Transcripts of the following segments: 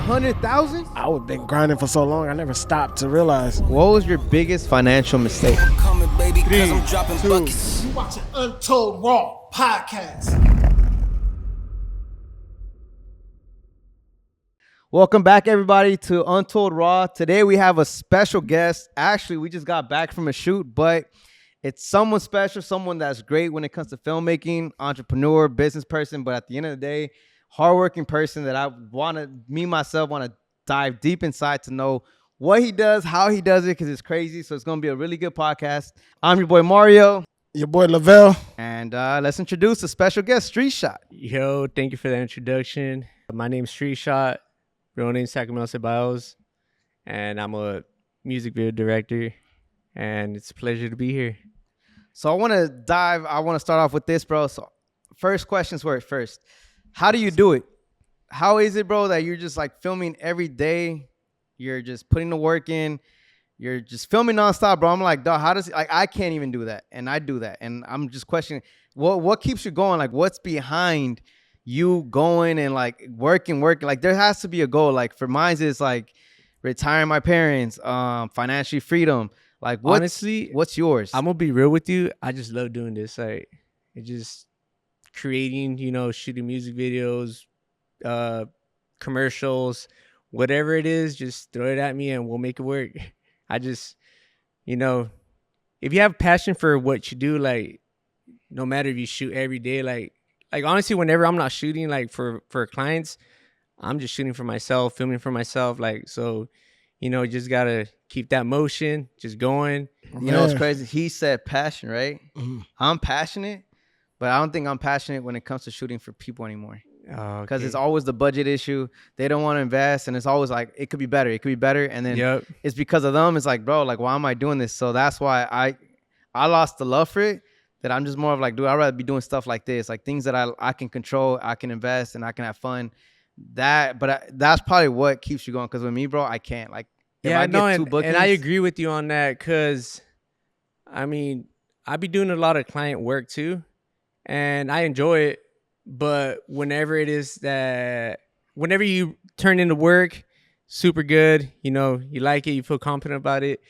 100,000? I would been grinding for so long, I never stopped to realize. What was your biggest financial mistake? Coming, baby, 'cause 3, I'm dropping 2. buckets. You watching Untold Raw podcast. Welcome back, everybody, to Untold Raw. Today we have a special guest. Actually, we just got back from a shoot, but it's someone special, someone that's great when it comes to filmmaking, entrepreneur, business person, but at the end of the day, hardworking person that I want to, me, myself, want to dive deep inside to know what he does, how he does it, because it's crazy. So it's going to be a really good podcast. I'm your boy, Mario. Your boy Lavelle. And let's introduce a special guest, Street Shot. Yo, thank you for that introduction. My name's Street Shot. Real name Sacramento Ceballos, and I'm a music video director, and it's a pleasure to be here. So I want to start off with this, bro. So first questions first. How do you do it? How is it, bro, that you're just like filming every day? You're just putting the work in. You're just filming nonstop, bro. I'm like, dog, how does it, like, I can't even do that. And I do that. And I'm just questioning what keeps you going? Like, what's behind you going and like working? Like, there has to be a goal. Like, for mine, it's like retiring my parents, financial freedom. Like, Honestly, what's yours? I'm gonna be real with you. I just love doing this. Like, it's just creating, shooting music videos, commercials, whatever it is. Just throw it at me and we'll make it work. I just, if you have passion for what you do, like, no matter if you shoot every day, like honestly, whenever I'm not shooting like for clients, I'm just shooting for myself, filming for myself. Like, so, just gotta keep that motion just going. You know what's crazy? He said passion, right? Mm-hmm. I'm passionate, but I don't think I'm passionate when it comes to shooting for people anymore. Because it's always the budget issue. They don't want to invest, and it's always like, it could be better. And then it's because of them. It's like, bro, like, why am I doing this? So that's why I lost the love for it. That I'm just more of like, dude, I'd rather be doing stuff like this, like things that I can control, I can invest, and I can have fun. That's probably what keeps you going. Because with me, bro, I can't. Like, if I get two bookings, and I agree with you on that. Because, I be doing a lot of client work too, and I enjoy it. But whenever it is that, whenever you turn into work, super good, you like it, you feel confident about it.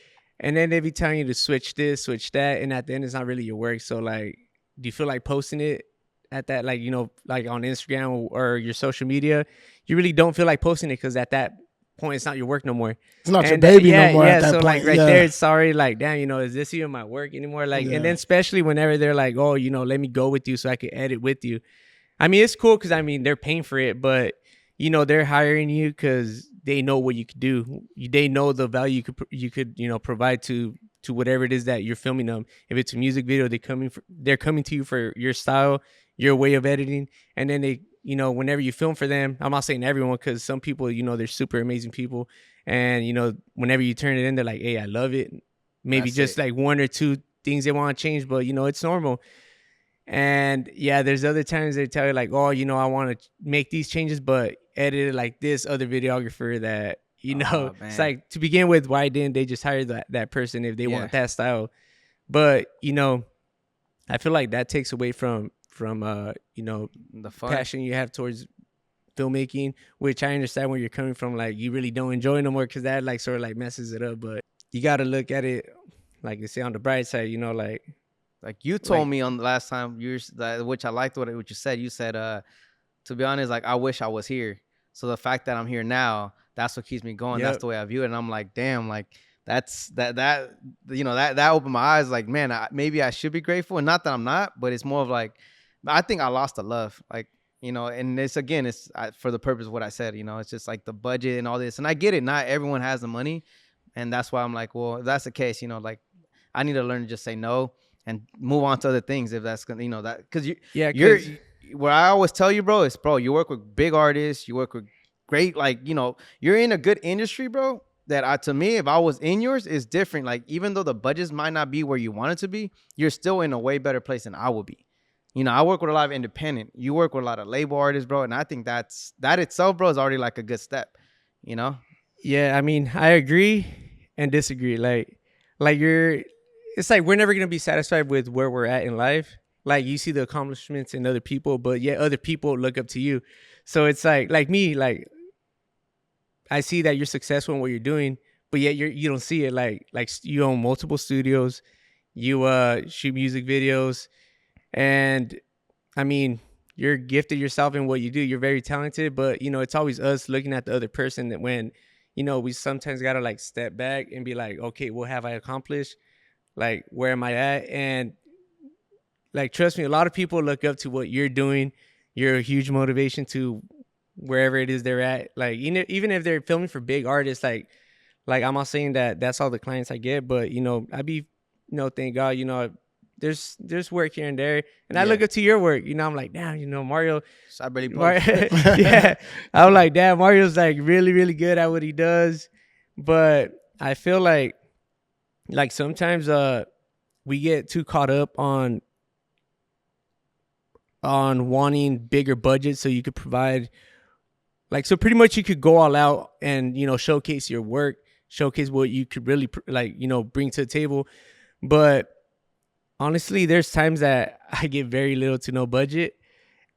And then they be telling you to switch this, switch that. And at the end, it's not really your work. So, like, do you feel like posting it at that, like, like on Instagram or your social media? You really don't feel like posting it because at that point, it's not your work no more. It's not your baby no more at that so, point. Like, right there, it's sorry. Like, damn, is this even my work anymore? Like, and then especially whenever they're like, oh, let me go with you so I can edit with you. It's cool because, they're paying for it. But, they're hiring you because they know what you could do. They know the value you could provide to whatever it is that you're filming them. If it's a music video, they're coming to you for your style, your way of editing, and then they, whenever you film for them, I'm not saying everyone because some people, they're super amazing people, and whenever you turn it in, they're like, hey, I love it. Maybe that's just like one or two things they want to change, but it's normal. And there's other times they tell you like, oh, I want to make these changes, but edit it like this other videographer that, it's like, to begin with, why didn't they just hire that person if they want that style? But, I feel like that takes away from the fun, passion you have towards filmmaking, which I understand where you're coming from. Like, you really don't enjoy no more because that like sort of like messes it up. But you got to look at it, like they say, on the bright side, like you told me on the last time, which I liked what you said. You said, to be honest, like, I wish I was here. So the fact that I'm here now, that's what keeps me going. That's the way I view it. And I'm like, damn, like that opened my eyes. Like, man, maybe I should be grateful. And not that I'm not, but it's more of like, I think I lost the love. Like, and it's for the purpose of what I said, it's just like the budget and all this. And I get it. Not everyone has the money. And that's why I'm like, well, if that's the case, like, I need to learn to just say no and move on to other things if that's gonna, that, because you're what I always tell you, bro, is, bro, you work with big artists, you work with great, like, you're in a good industry, bro. That to me, if I was in yours, is different. Like, even though the budgets might not be where you want it to be, you're still in a way better place than I would be. I work with a lot of independent. You work with a lot of label artists, bro, and I think that itself, bro, is already like a good step. Yeah, I agree and disagree. Like it's like we're never gonna be satisfied with where we're at in life. Like, you see the accomplishments in other people, but yet other people look up to you. So it's like me, like, I see that you're successful in what you're doing, but yet you don't see it. Like you own multiple studios, you shoot music videos, and I mean, you're gifted yourself in what you do. You're very talented, but you know, it's always us looking at the other person that when, you know, we sometimes gotta like step back and be like, okay, what have I accomplished? Like, where am I at? And like, trust me, a lot of people look up to what you're doing. You're a huge motivation to wherever it is they're at. Like, even if they're filming for big artists, like I'm not saying that that's all the clients I get, but you know, I be, you know, thank God, you know, there's work here and there, and I look up to your work. You know, I'm like, damn, you know, Mario. So I really Yeah, I'm like, damn, Mario's like really, really good at what he does. But I feel like sometimes we get too caught up on wanting bigger budgets so you could provide, like, so pretty much you could go all out and, you know, showcase your work, showcase what you could really like, you know, bring to the table. But honestly, there's times that I get very little to no budget,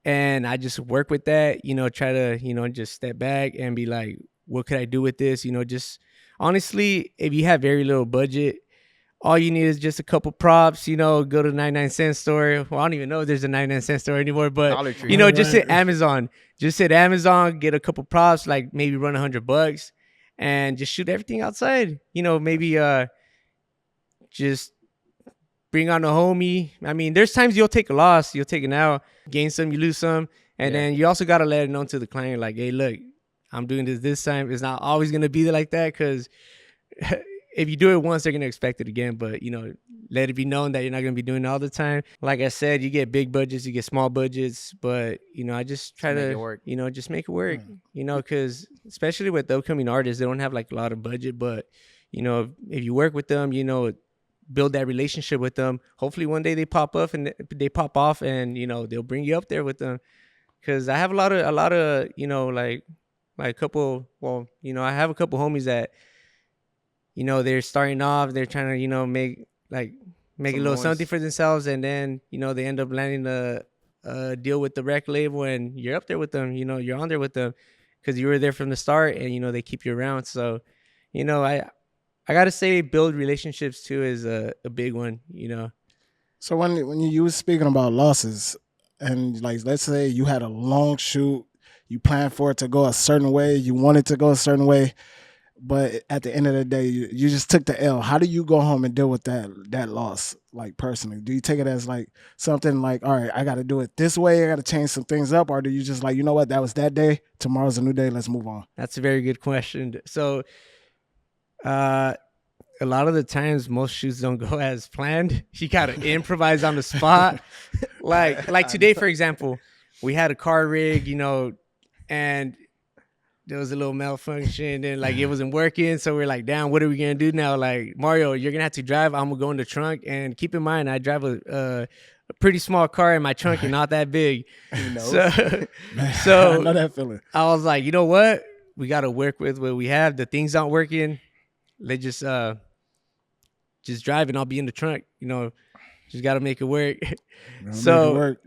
and I just work with that, you know, try to, you know, just step back and be like, what could I do with this? You know, just honestly, if you have very little budget, all you need is just a couple props, you know, go to the 99-cent store. Well, I don't even know if there's a 99-cent store anymore, but, you know, just hit Amazon. Just hit Amazon, get a couple props, like maybe run $100 and just shoot everything outside. You know, maybe just bring on a homie. I mean, there's times you'll take a loss, you'll take an L, gain some, you lose some. And then you also got to let it known to the client, like, hey, look, I'm doing this time. It's not always going to be like that, because if you do it once, they're going to expect it again. But, you know, let it be known that you're not going to be doing it all the time. Like I said, you get big budgets, you get small budgets. But, you know, I just try to, work. You know, just make it work. You know, because especially with the upcoming artists, they don't have like a lot of budget. But, you know, if you work with them, you know, build that relationship with them. Hopefully one day they pop off, and, you know, they'll bring you up there with them. Because I have a lot of, you know, like a couple, well, you know, I have a couple homies that, you know, they're starting off, they're trying to, you know, make a little something for themselves, and then, you know, they end up landing a deal with the rec label, and you're up there with them, you know, you're on there with them because you were there from the start, and, you know, they keep you around. So, you know, I gotta say, build relationships too is a big one, you know. So when you was speaking about losses, and like, let's say you had a long shoot, you planned for it to go a certain way, you wanted to go a certain way, but at the end of the day, you just took the L. How do you go home and deal with that loss, like, personally? Do you take it as like something like, all right, I got to do it this way, I got to change some things up, or do you just like, you know what, that was that day, tomorrow's a new day, let's move on? That's a very good question. So, a lot of the times, most shoots don't go as planned. You gotta improvise on the spot. Like today, for example, we had a car rig, you know, and there was a little malfunction, and like it wasn't working. So we're like, damn, what are we gonna do now? Like, Mario, you're gonna have to drive. I'm gonna go in the trunk. And keep in mind, I drive a pretty small car, and my trunk is not that big. So I know that feeling. I was like, you know what? We gotta work with what we have. The things aren't working. They just drive, and I'll be in the trunk. You know, just gotta make it work. So, make it work.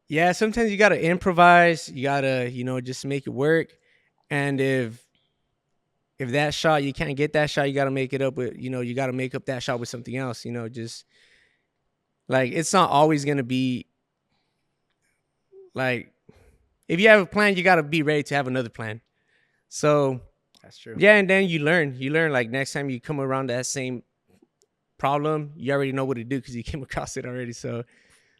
Yeah, sometimes you gotta improvise. You gotta, you know, just make it work. And if that shot, you can't get that shot, you gotta make it up with, you know, you gotta make up that shot with something else. You know, just like, it's not always gonna be like, if you have a plan, you gotta be ready to have another plan. So that's true. Yeah, and then you learn. Like, next time you come around that same problem, you already know what to do because you came across it already. So,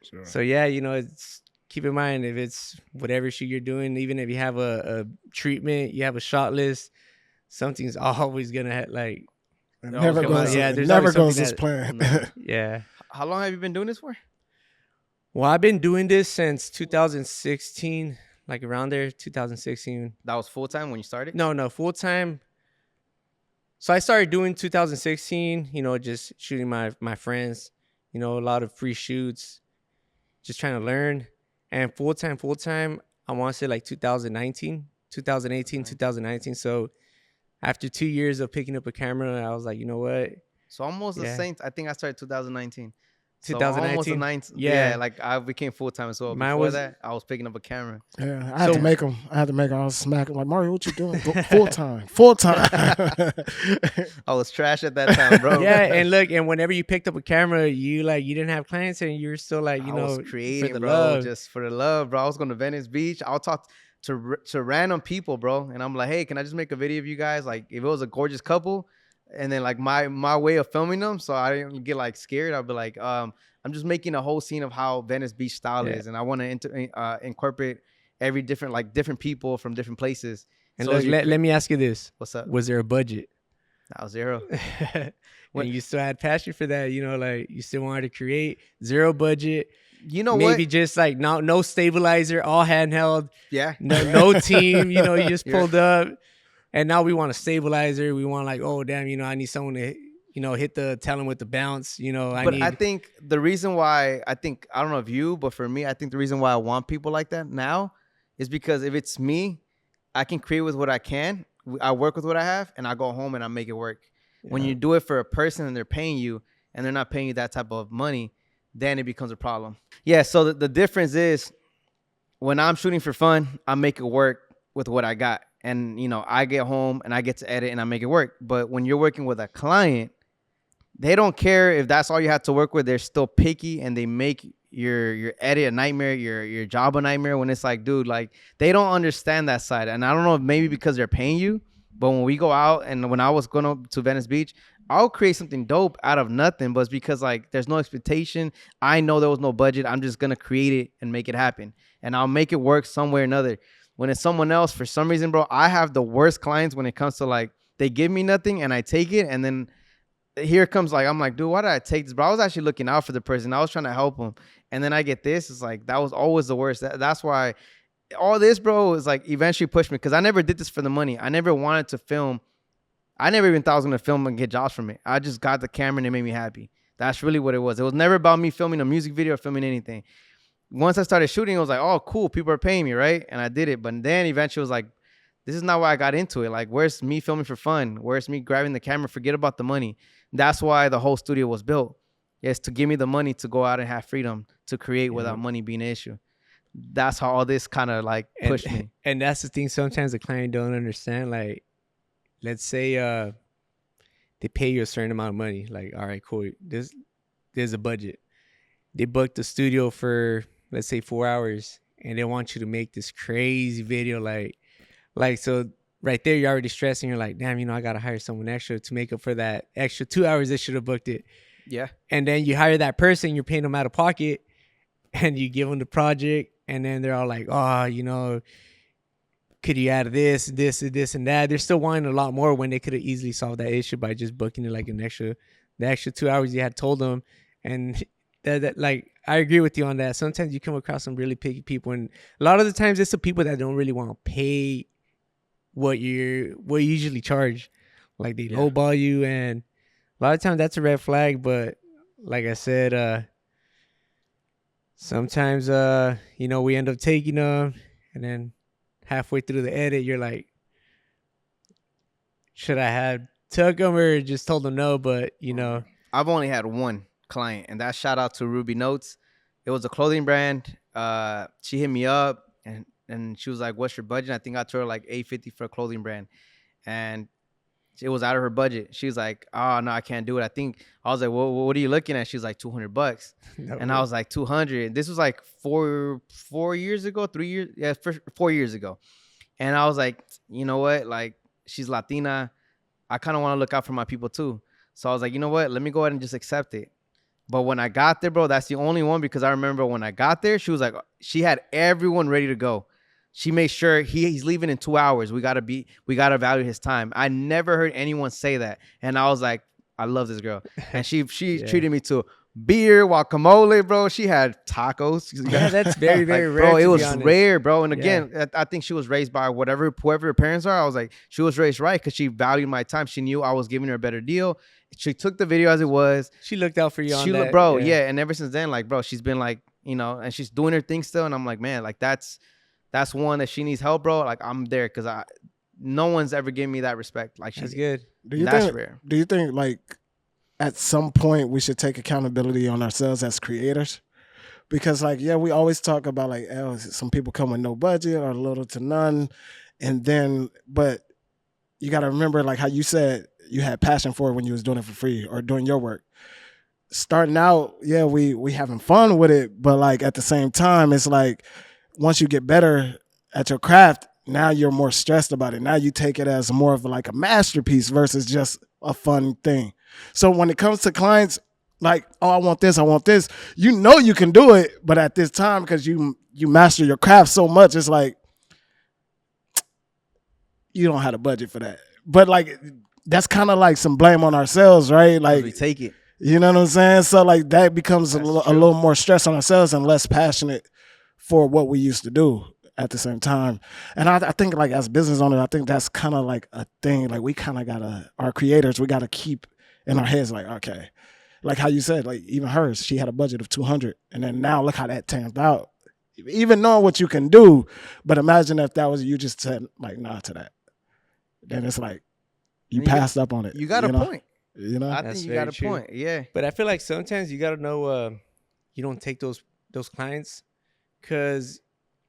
sure. So yeah, you know, it's, keep in mind, if it's whatever shoot you're doing, even if you have a treatment, you have a shot list, something's always gonna like. It never goes. Yeah, there's never goes as planned. Yeah. How long have you been doing this for? Well, I've been doing this since 2016, like around there, 2016. That was full time when you started? No, full time. So I started doing 2016, you know, just shooting my friends, you know, a lot of free shoots, just trying to learn. And full time, I want to say like 2018, 2019. So after 2 years of picking up a camera, I was like, you know what? So almost the same. I think I started 2019. So almost a 2019. nine. Yeah. Yeah, like I became full time as well. Mine Before was- that, I was picking up a camera. Yeah, I had So- to make them. I was smacking like, Mario, what you doing? Go full time, full time. I was trash at that time, bro. Yeah, and look, and whenever you picked up a camera, you didn't have clients, and you were still like, I was creating, for the bro, love. just for the love, bro. I was going to Venice Beach. I'll talk to random people, bro, and I'm like, hey, can I just make a video of you guys? Like, if it was a gorgeous couple, and then like my way of filming them, so I didn't get like scared. I'd be like, I'm just making a whole scene of how Venice Beach style Yeah. is, and I want to incorporate every different people from different places. And So look, let me ask you this: what's up? was there a budget? That was zero. And you still had passion for that, like you still wanted to create, zero budget. You know Maybe what? just like no stabilizer, all handheld, Yeah. no team. You just You're- pulled up, and now we want a stabilizer. We want like, oh damn, I need someone to hit the tell him with the bounce. I think the reason why I don't know if you, but for me, I think the reason why I want people like that now is because if it's me, I can create with what I can. I work with what I have, and I go home and I make it work. When you do it for a person and they're paying you, and they're not paying you that type of money, then it becomes a problem. Yeah. So the difference is when I'm shooting for fun, I make it work with what I got, and I get home and I get to edit and I make it work. But when you're working with a client, they don't care if that's all you have to work with. They're still picky, and they make your edit a nightmare, your job a nightmare. When it's like, dude, like they don't understand that side. And I don't know if maybe because they're paying you, but when we go out and when I was going to Venice Beach, I'll create something dope out of nothing. But it's because like there's no expectation. I know there was no budget. I'm just gonna create it and make it happen, and I'll make it work some way or another. When it's someone else, for some reason, bro, I have the worst clients when it comes to like they give me nothing and I take it, and then here comes like I'm like, dude, why did I take this, bro? I was actually looking out for the person. I was trying to help him, and then I get this. It's like that was always the worst. That's why all this, bro, is like eventually pushed me, because I never did this for the money. I never wanted to film. I never even thought I was gonna film and get jobs from it. I just got the camera and it made me happy. That's really what it was. It was never about me filming a music video or filming anything. Once I started shooting, it was like, oh, cool, people are paying me, right? And I did it. But then eventually it was like, this is not why I got into it. Like, where's me filming for fun? Where's me grabbing the camera? Forget about the money. That's why the whole studio was built. It's to give me the money to go out and have freedom to create without money being an issue. That's how all this kind of like pushed me. And that's the thing. Sometimes the client don't understand. Like, let's say they pay you a certain amount of money. Like, all right, cool. There's a budget. They booked the studio for, let's say, 4 hours, and they want you to make this crazy video. Like so right there, you're already stressing. You're like, damn, I got to hire someone extra to make up for that extra 2 hours they should have booked it. Yeah. And then you hire that person, you're paying them out of pocket, and you give them the project, and then they're all like, oh, could you add this, and that? They're still wanting a lot more when they could have easily solved that issue by just booking it like the extra 2 hours you had told them. And that like, I agree with you on that. Sometimes you come across some really picky people, and a lot of the times it's the people that don't really want to pay what you usually charge. Like they lowball you, and a lot of times that's a red flag. But like I said, sometimes we end up taking them, and then halfway through the edit, you're like, should I have took them or just told them no? But I've only had one client, and that shout out to Ruby Notes. It was a clothing brand. She hit me up and she was like, what's your budget? I think I told her like $850 for a clothing brand, and it was out of her budget. She was like, oh no, I can't do it. I was like, well, what are you looking at? She was like $200. And I was like, 200. This was like 4 years ago, 3 years. Yeah, 4 years ago. And I was like, you know what? Like, she's Latina. I kind of want to look out for my people too. So I was like, you know what? Let me go ahead and just accept it. But when I got there, bro, that's the only one, because I remember when I got there, she was like, she had everyone ready to go. She made sure he's leaving in 2 hours. We gotta value his time. I never heard anyone say that. And I was like, I love this girl. And she treated me to beer, guacamole, bro. She had tacos. Yeah, that's very, very rare. Bro, it was rare, bro. And again, I think she was raised by whoever her parents are. I was like, she was raised right, because she valued my time. She knew I was giving her a better deal. She took the video as it was. She looked out for you on that. Bro, yeah. And ever since then, like, bro, she's been like, and she's doing her thing still. And I'm like, man, like that's one that she needs help, bro. Like, I'm there, because no one's ever given me that respect. Like, that's good. That's rare. Do you think like at some point we should take accountability on ourselves as creators. Because like, yeah, we always talk about like, oh, some people come with no budget or little to none. And then, but you got to remember like how you said you had passion for it when you was doing it for free or doing your work. Starting out, yeah, we having fun with it. But like at the same time, it's like once you get better at your craft, now you're more stressed about it. Now you take it as more of like a masterpiece versus just a fun thing. So when it comes to clients, like, oh, I want this, you know you can do it, but at this time, because you master your craft so much, it's like you don't have the budget for that. But like that's kind of like some blame on ourselves, right? Like we take it. You know what I'm saying? So like that becomes a little more stress on ourselves and less passionate for what we used to do at the same time. And I think like as business owners, I think that's kind of like a thing. Like we kind of gotta, our creators, we gotta keep in our heads like, okay, like how you said, like even hers, she had a budget of 200, and then now look how that turned out. Even knowing what you can do, but imagine if that was you just said like nah to that, then it's like you passed up on it. You got a point. You know, I think you got a point. Yeah, but I feel like sometimes you gotta know you don't take those clients because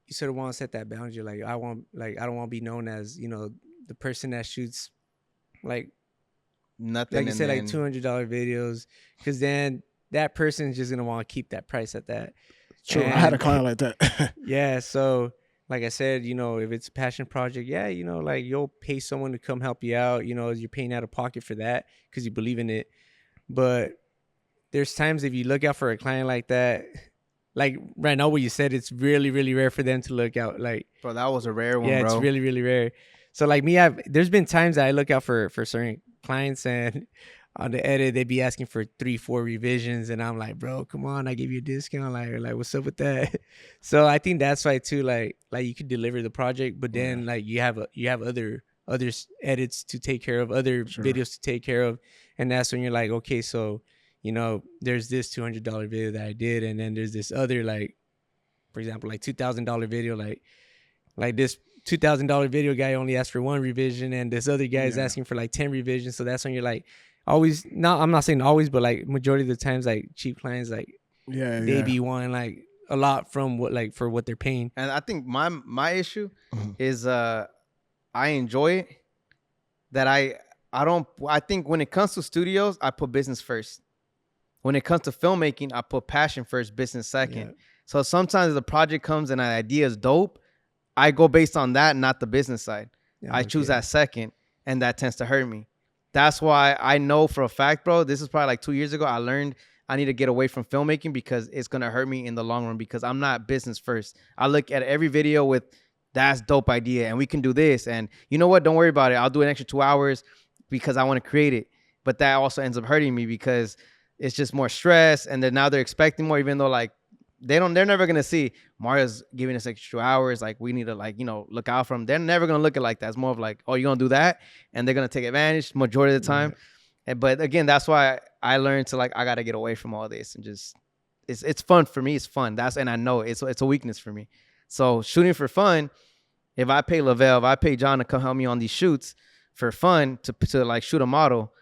you sort of want to set that boundary. Like I don't want to be known as the person that shoots like nothing. Like you said, like $200 videos, because then that person is just gonna want to keep that price at that. True, I had a client like that. Yeah, so like I said, if it's a passion project, yeah, like you'll pay someone to come help you out. You're paying out of pocket for that because you believe in it. But there's times if you look out for a client like that, like right now what you said, it's really, really rare for them to look out. Like, bro, that was a rare one, yeah, bro. It's really, really rare. So like me, there's been times that I look out for certain clients, and on the edit they'd be asking for 3-4 revisions, and I'm like, bro, come on, I give you a discount, like what's up with that? So I think that's why too, like you could deliver the project, but then like you have other edits to take care of, other videos to take care of, and that's when you're like, okay, so there's this $200 video that I did, and then there's this other, like for example, like $2,000 video, like this $2,000 video guy only asked for 1 revision, and this other guy is asking for like 10 revisions. So that's when you're like, always, not, I'm not saying always, but like majority of the times, like cheap clients, like they be wanting like a lot from for what they're paying. And I think my issue is I enjoy it. That I think when it comes to studios, I put business first. When it comes to filmmaking, I put passion first, business second. Yeah. So sometimes the project comes and an idea is dope, I go based on that, not the business side. I choose that second, and that tends to hurt me. That's why I know for a fact, bro, this is probably like 2 years ago, I learned I need to get away from filmmaking because it's going to hurt me in the long run because I'm not business first. I look at every video with, that's dope idea, and we can do this. And you know what? Don't worry about it. I'll do an extra 2 hours because I want to create it. But that also ends up hurting me because it's just more stress, and then now they're expecting more, even though like they're never gonna see Mario's giving us extra hours, like we need to look out for them. They're never gonna look at it like that. It's more of like, oh, you're gonna do that, and they're gonna take advantage majority of the time. But again, that's why I learned to I gotta get away from all this and just it's fun for me. It's fun. And I know it's a weakness for me. So shooting for fun, if I pay Lavelle, if I pay John to come help me on these shoots for fun to shoot a model,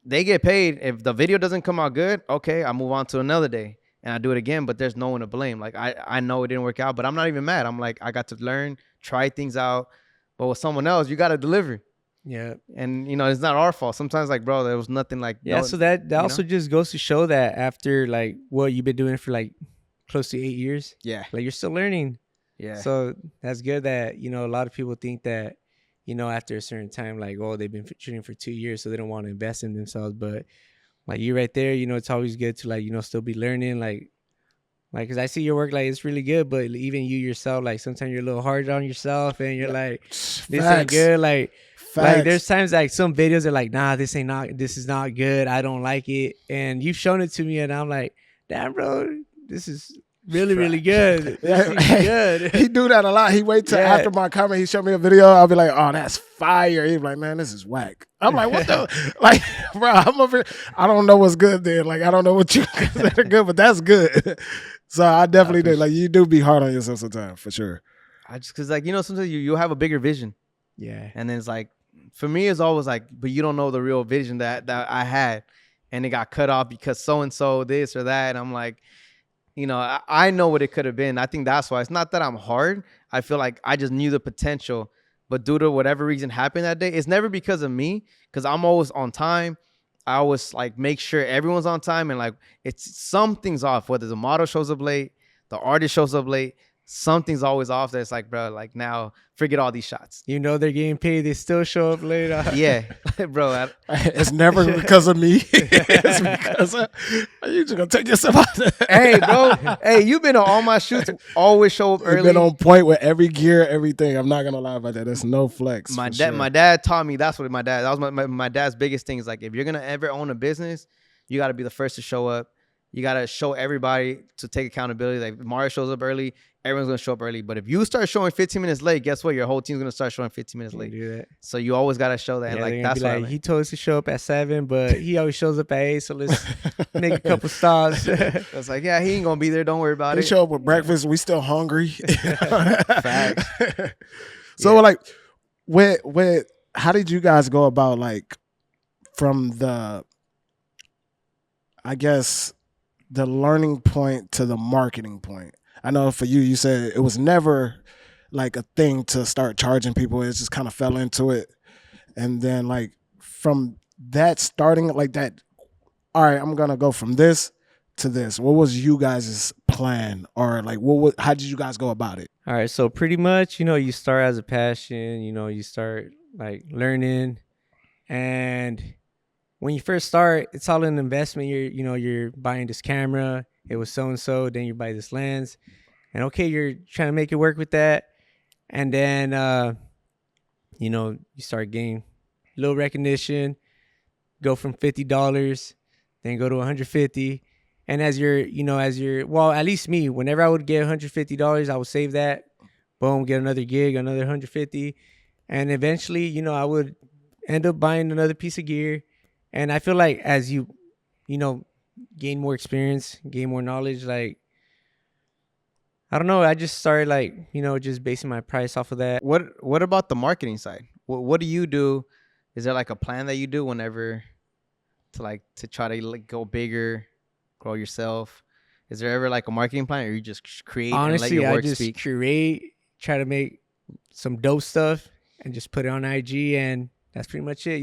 they get paid. If the video doesn't come out good, okay, I move on to another day. And I do it again, but there's no one to blame. Like, I know it didn't work out, but I'm not even mad. I'm like, I got to learn, try things out. But with someone else, you got to deliver. Yeah. And, it's not our fault. Sometimes, bro, there was nothing like... Yeah, so that also just goes to show that after, what you've been doing for, close to 8 years. Yeah. You're still learning. Yeah. So that's good that, a lot of people think that, after a certain time, they've been shooting for 2 years, so they don't want to invest in themselves. But... you right there, it's always good to still be learning, because I see your work, it's really good, but even you yourself, sometimes you're a little hard on yourself, and you're this ain't good, there's times some videos are nah, this is not good, I don't like it, and you've shown it to me, and I'm like, damn, bro, this is really, really good. Good. He do that a lot. He wait till after my comment, he showed me a video. I'll be like, oh, that's fire. He's like, man, this is whack. I'm like, what the? Bro, I'm over here. I don't know what's good then. I don't know what you consider good, but that's good. So I definitely do. You do be hard on yourself sometimes, for sure. I just, because, sometimes you have a bigger vision. Yeah. And then it's for me, it's always but you don't know the real vision that I had. and it got cut off because so and so this or that. And I'm like, you know, I know what it could have been. I think that's why. It's not that I'm hard. I feel like I just knew the potential, but due to whatever reason happened that day, it's never because of me, because I'm always on time. I always like make sure everyone's on time, and like it's something's off. Whether the model shows up late, the artist shows up late, something's always off. That's like, bro, like now forget all these shots. You know they're getting paid. They still show up late. Yeah, bro. It's never because of me. It's because you just gonna take yourself out there. Hey, bro. Hey, you've been on all my shoots. Always show up early. You've been on point with every gear, everything. I'm not gonna lie about that. There's no flex. My dad taught me. That's what that was my dad's biggest thing is like, if you're gonna ever own a business, you got to be the first to show up. You got to show everybody to take accountability. Like if Mario shows up early, everyone's going to show up early. But if you start showing 15 minutes late, guess what? Your whole team's going to start showing 15 minutes late. Do that. So you always got to show that. Yeah, and like that's why like, he told us to show up at 7, but he always shows up at 8. So let's make a couple stops. It's like, yeah, he ain't going to be there. Don't worry about they it. show up with breakfast. We still hungry. Facts. So like, how did you guys go about like from the, I guess, the learning point to the marketing point? I know for you, you said it was never like a thing to start charging people. It just kind of fell into it. And then like from that starting like that, all right, I'm going to go from this to this. What was you guys' plan, or like how did you guys go about it? All right. So pretty much, you know, you start as a passion, you know, you start like learning, and when you first start, it's all an investment. You're buying this camera. It was so-and-so. Then you buy this lens. And okay, you're trying to make it work with that. And then, you start getting a little recognition, go from $50, then go to $150. And well, at least me, whenever I would get $150, I would save that. Boom, get another gig, another $150. And eventually, I would end up buying another piece of gear. And I feel like as you gain more experience, gain more knowledge, like, I don't know, I just started like, just basing my price off of that. What about the marketing side? What do you do? Is there like a plan that you do whenever to try to like go bigger, grow yourself? Is there ever like a marketing plan, or you just create? Honestly, and let your work I just speak? create, try to make some dope stuff and just put it on IG, and that's pretty much it.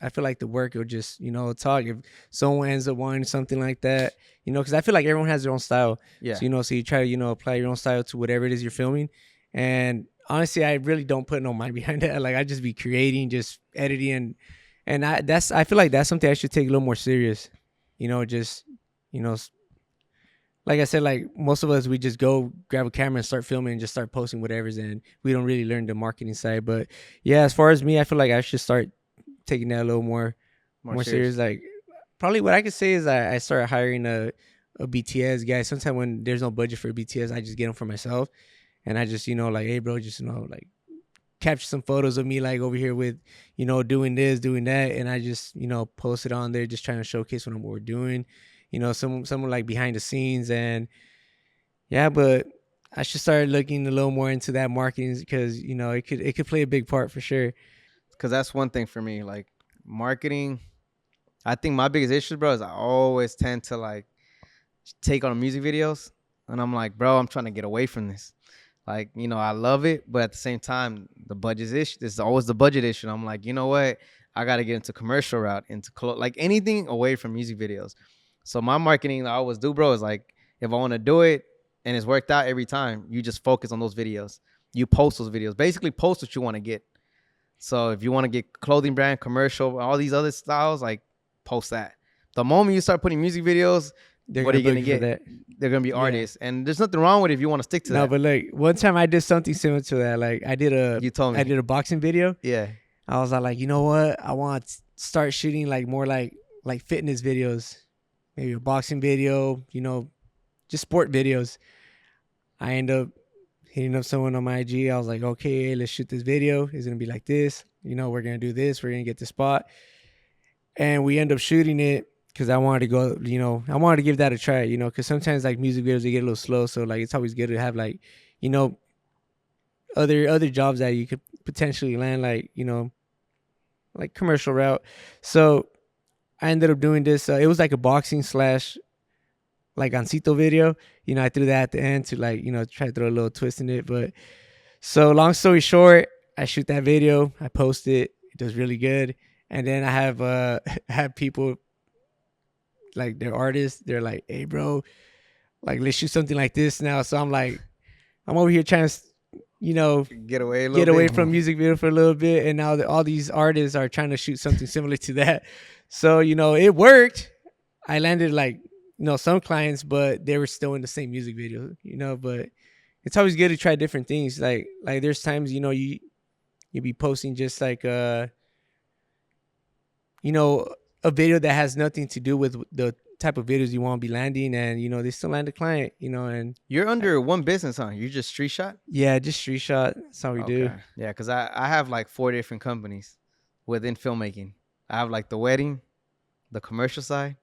I feel like the work will just, talk. If someone ends up wanting something like that, because I feel like everyone has their own style. Yeah. So, so you try to, apply your own style to whatever it is you're filming. And honestly, I really don't put no mind behind that. Like, I just be creating, just editing. And I feel like that's something I should take a little more serious. Like I said, like most of us, we just go grab a camera and start filming and just start posting whatever's in. We don't really learn the marketing side. But yeah, as far as me, I feel like I should start taking that a little more serious. Like probably what I could say is I started hiring a BTS guy. Sometimes when there's no budget for BTS, I just get them for myself. And I just, like, hey bro, just, like capture some photos of me like over here with, doing this, doing that. And I just, post it on there, just trying to showcase what we're doing. Someone like behind the scenes. And yeah, but I should start looking a little more into that marketing, because it could play a big part for sure. Because that's one thing for me, like marketing. I think my biggest issue, bro, is I always tend to like take on music videos, and I'm like, bro, I'm trying to get away from this. Like, I love it, but at the same time, the budget issue. This is always the budget issue. And I'm like, you know what? I got to get into commercial route, into like anything away from music videos. So my marketing I always do, bro, is like, if I want to do it and it's worked out every time, you just focus on those videos. You post those videos. Basically, post what you want to get. So if you want to get clothing brand, commercial, all these other styles, like post that. The moment you start putting music videos, what are you going to get? They're going to be artists. And there's nothing wrong with it if you want to stick to that. No, but like one time I did something similar to that. Like I did a boxing video. Yeah. I was like, you know what? I want to start shooting like more like fitness videos. Maybe a boxing video, just sport videos. I end up hitting up someone on my IG. I was like, okay, let's shoot this video. It's going to be like this. We're going to do this. We're going to get this spot. And we end up shooting it because I wanted to go, I wanted to give that a try, because sometimes like music videos, they get a little slow. So like, it's always good to have like, other jobs that you could potentially land, like, like commercial route. So I ended up doing this. It was like a boxing slash like Ancito video. You know, I threw that at the end to like, you know, try to throw a little twist in it. But so long story short, I shoot that video, I post it, it does really good. And then I have have people like they're artists, they're like, hey bro, like let's shoot something like this now. So I'm like, I'm over here trying to, you know, Get away from music video for a little bit. And now all these artists are trying to shoot something similar to that. So, you know, it worked. I landed like, you know, some clients, but they were still in the same music video, you know, but it's always good to try different things. Like there's times, you know, you be posting just like, you know, a video that has nothing to do with the type of videos you want to be landing, and you know they still land a client, you know. And you're under one business, huh? You just street shot? Yeah, just street shot. That's how we do. Yeah, because I have like 4 different companies within filmmaking. I have like the wedding, the commercial side,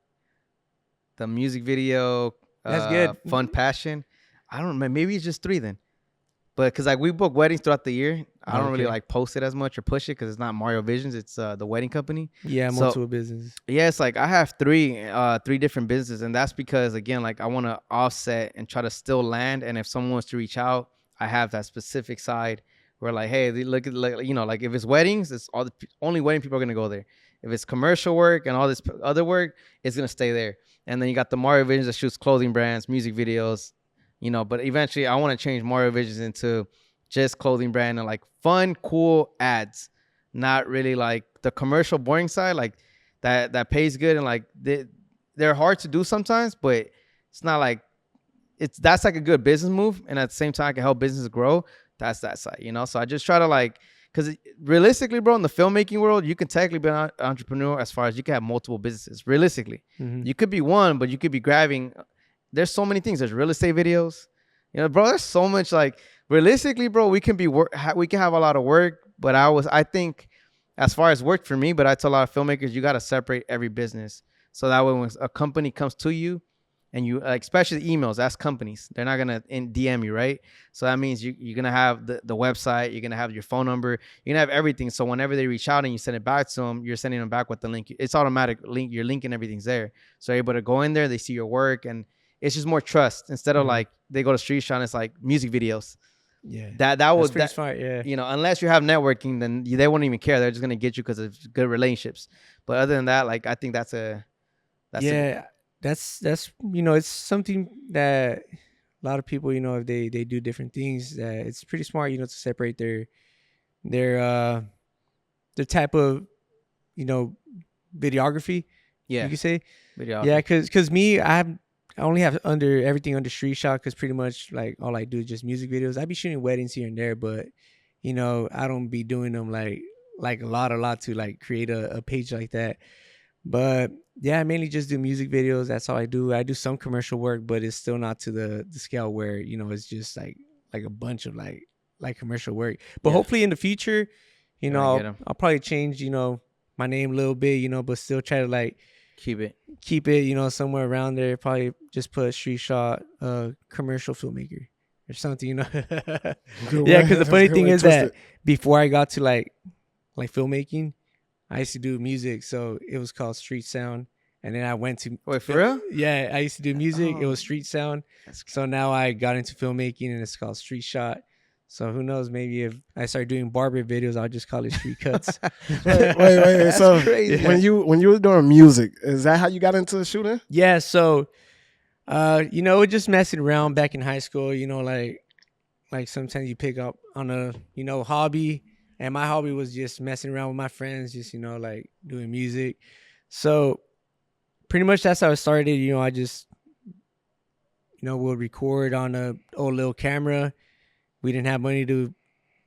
the music video. That's good. Fun passion. I don't know. Maybe it's just 3 then. But because like we book weddings throughout the year, I don't really like post it as much or push it because it's not Mario Visions. It's the wedding company. Yeah, multiple business. Yeah, it's like I have 3 different businesses, and that's because again, like I want to offset and try to still land. And if someone wants to reach out, I have that specific side where like, hey, look at, like, you know, like if it's weddings, it's only wedding people are gonna go there. If it's commercial work and all this other work, it's gonna stay there. And then you got the Mario Visions that shoots clothing brands, music videos. You know, but eventually I want to change Mario Visions into just clothing brand and like fun, cool ads, not really like the commercial boring side, like that pays good and like they're hard to do sometimes, but it's not like that's like a good business move, and at the same time I can help businesses grow. That's that side, you know. So I just try to like, because realistically, bro, in the filmmaking world, you can technically be an entrepreneur as far as you can have multiple businesses. Realistically, you could be one, but you could be grabbing. There's so many things. There's real estate videos, you know, bro. There's so much. Like realistically, bro, we can have a lot of work. But I think, as far as work for me, but I tell a lot of filmmakers, you got to separate every business so that way when a company comes to you, and you like, especially emails, that's companies. They're not gonna DM you, right? So that means you're gonna have the website, you're gonna have your phone number, you're gonna have everything. So whenever they reach out and you send it back to them, you're sending them back with the link. It's automatic link. You're linking, everything's there. So you're able to go in there, they see your work, and it's just more trust instead of like they go to street shot and it's like music videos. Yeah, that was pretty smart. Yeah, you know, unless you have networking, then they won't even care. They're just gonna get you because of good relationships. But other than that, like I think that's you know, it's something that a lot of people, you know, if they do different things, that it's pretty smart, you know, to separate their type of, you know, videography. Yeah, you could say videography. Yeah, because me, I only have everything under street shot, because pretty much like all I do is just music videos. I be shooting weddings here and there, but you know, I don't be doing them like a lot to like create a page like that. But yeah, I mainly just do music videos. That's all I do. I do some commercial work, but it's still not to the scale where, you know, it's just like a bunch of like commercial work. But hopefully in the future, you know, I'll probably change, you know, my name a little bit, you know, but still try to like keep it, you know, somewhere around there. Probably just put street shot, commercial filmmaker or something, you know. Yeah, because the funny thing is that before I got to like filmmaking, I used to do music, so it was called street sound. And then I went to wait, for real? Yeah, I used to do music. It was street sound. So now I got into filmmaking, and it's called street shot. So who knows? Maybe if I start doing barber videos, I'll just call it street cuts. wait. So crazy. When you were doing music, is that how you got into shooting? Yeah. So, you know, just messing around back in high school. You know, like sometimes you pick up on a, you know, hobby. And my hobby was just messing around with my friends, just, you know, like doing music. So pretty much that's how it started. You know, I just, you know, would record on a old little camera. We didn't have money to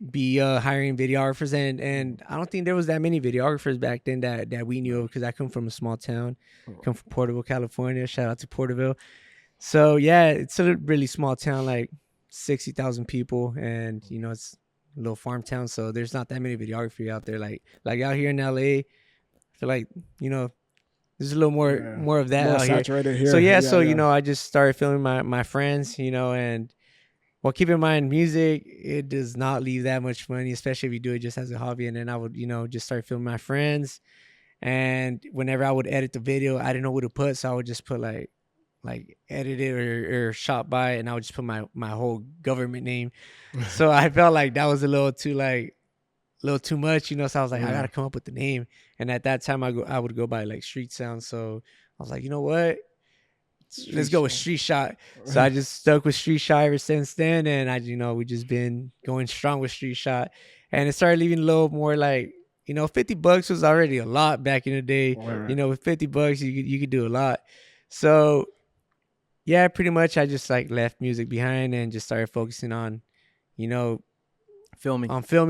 be hiring videographers. And I don't think there was that many videographers back then that we knew of, because I come from a small town. Come from Porterville, California. Shout out to Porterville. So, yeah, it's a really small town, like 60,000 people. And, you know, it's a little farm town, so there's not that many videography out there. Like out here in LA, I feel like, you know, there's a little more of that out here. So so you know, I just started filming my friends, you know, and well, keep in mind, music, it does not leave that much money, especially if you do it just as a hobby. And then I would, you know, just start filming my friends, And whenever I would edit the video, I didn't know what to put, so I would just put like edited or shot by, and I would just put my whole government name. So I felt like that was a little too much, you know. So I was like, I gotta come up with the name. And at that time, I would go by like Street Sound. So I was like, you know what? Let's go with Street Shot. So I just stuck with Street Shot ever since then, and we just been going strong with Street Shot, and it started leaving a little more like, $50 was already a lot back in the day. Right. With $50 you could do a lot. So yeah, pretty much I just like left music behind and just started focusing on, filming.